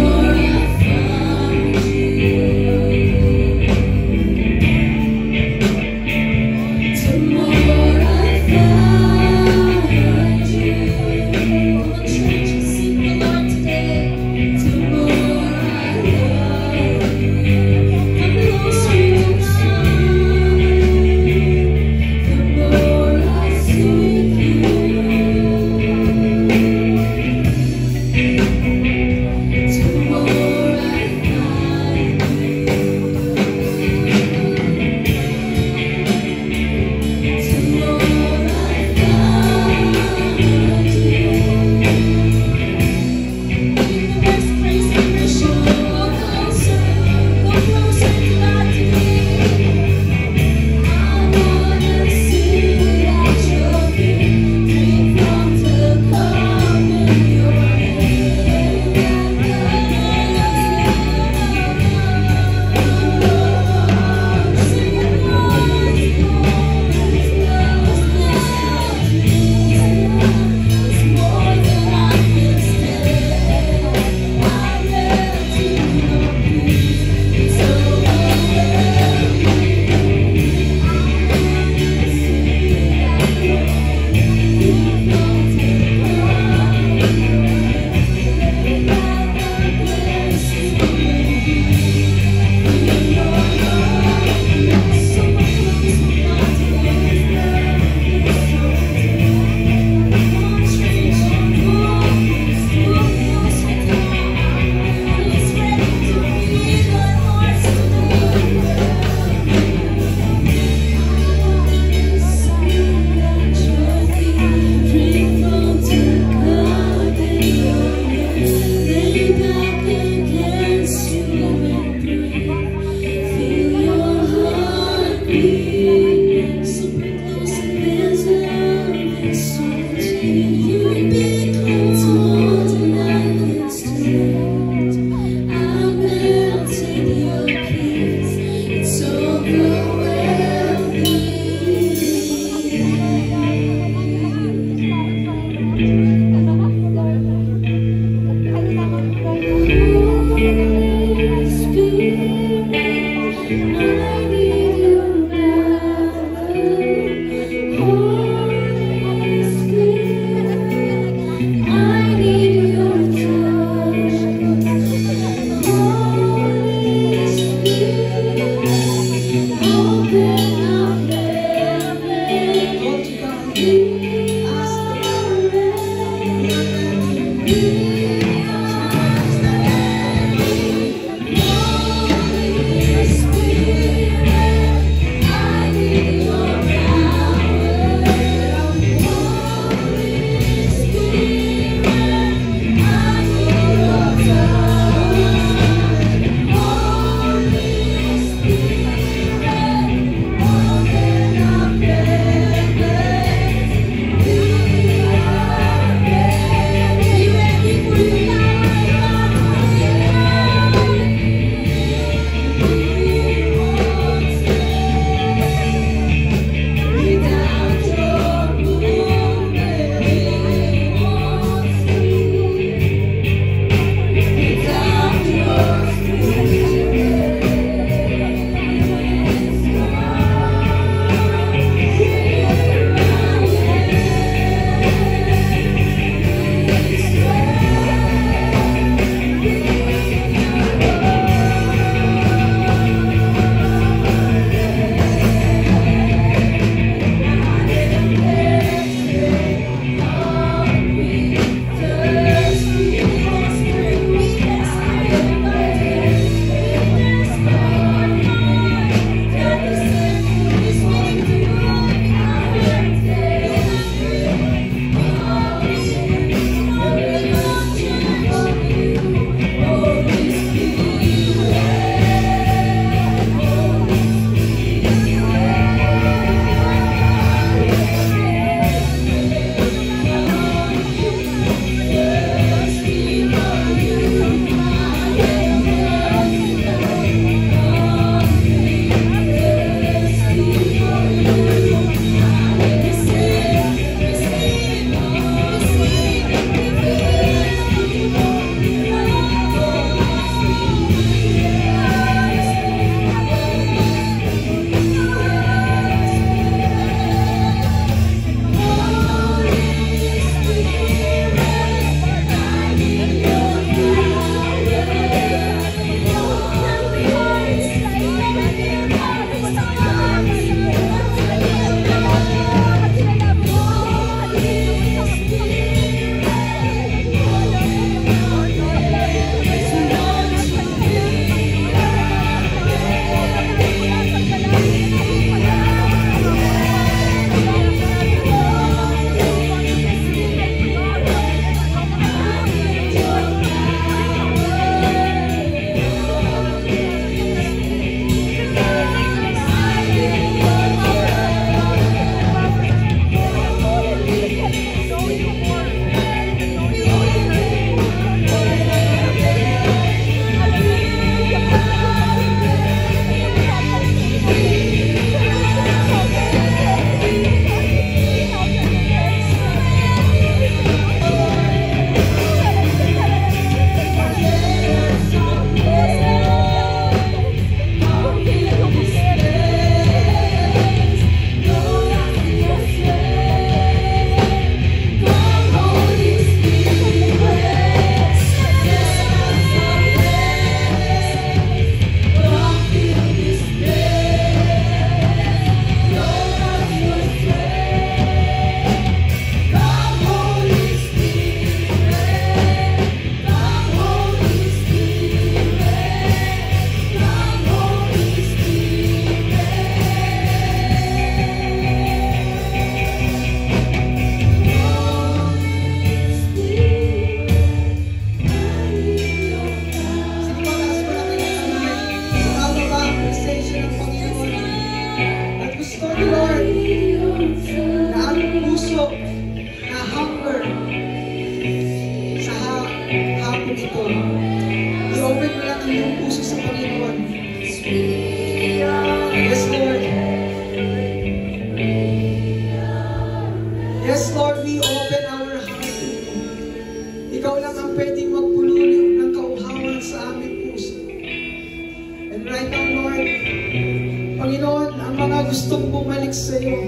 gustong bumalik sa iyo.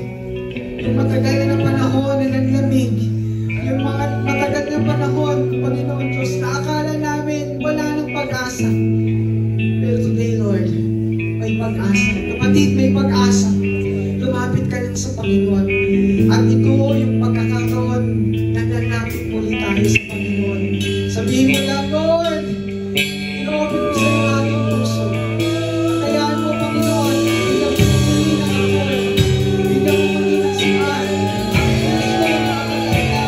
Yung matagal na panahon na naglamig, yung mga matagal na panahon, Panginoon Diyos, na akala namin wala nang pag-asa. Pero today, Lord, may pag-asa. Kapatid, may pag-asa. Lumapit ka lang sa Panginoon. At ito yung pagkakataon na nalapit muli tayo sa Panginoon. Sabihin mo lang, Lord, inopen ko sa iyo aking puso. Kayaan mo, Panginoon, bigyan mo muli ng amor. Bigyan mo muli ng sikat. Ang puso na makakailangan.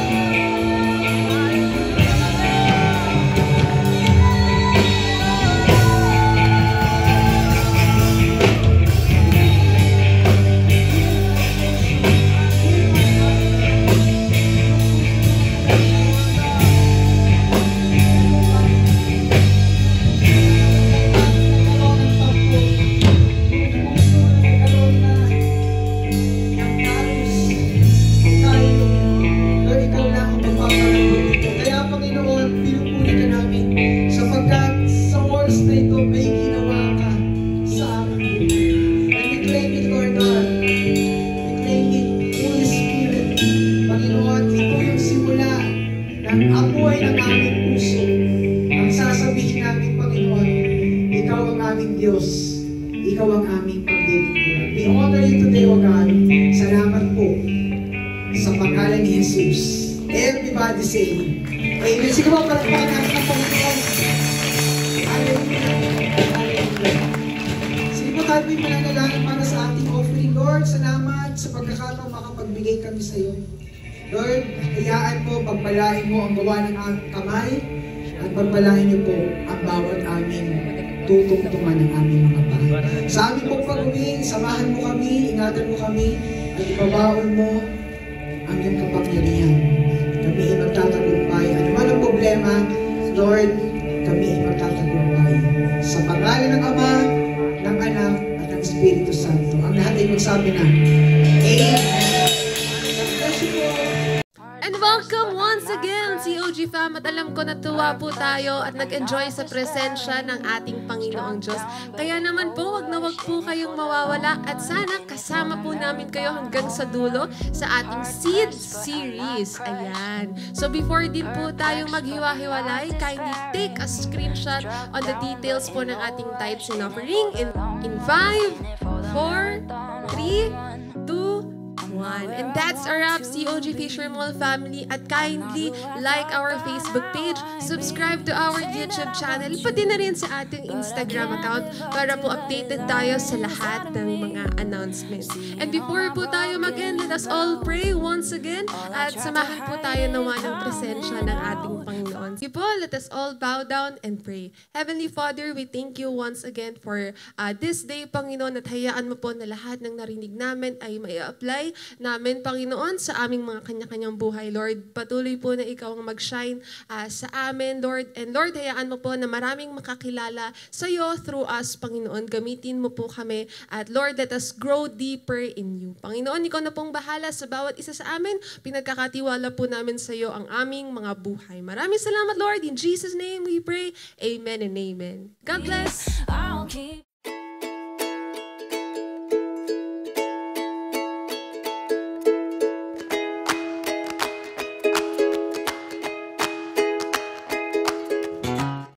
apoy ng aming puso. Ang sasabihin namin, Panginoon, ikaw ang aming Diyos. Ikaw ang aming paglilingkuran. We honor you today, O God. Salamat po sa pangalan ni Jesus. Everybody say, Amen. Sige po, palakpakan natin ang Panginoon. Hallelujah. Hallelujah. Sige po, tayo po'y mananalangin para sa ating offering. Lord, salamat sa pagkakataong makapagbigay kami sa iyo. Lord, hayaan mo, pagpalain mo ang gawa ng aming kamay at pagpalain niyo po ang bawat aming tutungtungan ng aming mga bahay. Sa aming pong pag-uwi, samahan mo kami, ingatan mo kami, at ipabaon mo ang iyong kapangyarihan. Kami ay magtatagumpay. Ano man ang problema, Lord, kami ay magtatagumpay. Sa pangalan ng Ama, ng Anak, at ng Espiritu Santo. Ang lahat ay magsabi na, Amen. And welcome once again, COG fam. At alam ko natuwa po tayo at nag-enjoy sa presensya ng ating Panginoong Diyos. Kaya naman po, wag na wag po kayong mawawala at sana kasama po namin kayo hanggang sa dulo sa ating Seed Series. Ayan. So before din po tayong maghiwa-hiwalay, kindly take a screenshot on the details po ng ating tithes and offering in 5, 4, 3, 2, 1. And that's a wrap, COG Fisher Mall family. At kindly like our Facebook page, subscribe to our YouTube channel, pati na rin sa ating Instagram account para po updated tayo sa lahat ng mga announcements. And before po tayo mag-end, let us all pray once again at samahan po tayo nawa ng presensya ng ating Panginoon. Sige po, let us all bow down and pray. Heavenly Father, we thank you once again for this day, Panginoon, at hayaan mo po na lahat ng narinig namin ay mai-apply namin, Panginoon, sa aming mga kanya-kanyang buhay, Lord. Patuloy po na ikaw ang mag-shine sa amin, Lord. And Lord, hayaan mo po na maraming makakilala sa iyo through us, Panginoon. Gamitin mo po kami. At Lord, let us grow deeper in you. Panginoon, ikaw na pong bahala sa bawat isa sa amin. Pinagkakatiwala po namin sa iyo ang aming mga buhay. Maraming salamat, Lord. In Jesus' name we pray. Amen and amen. God bless.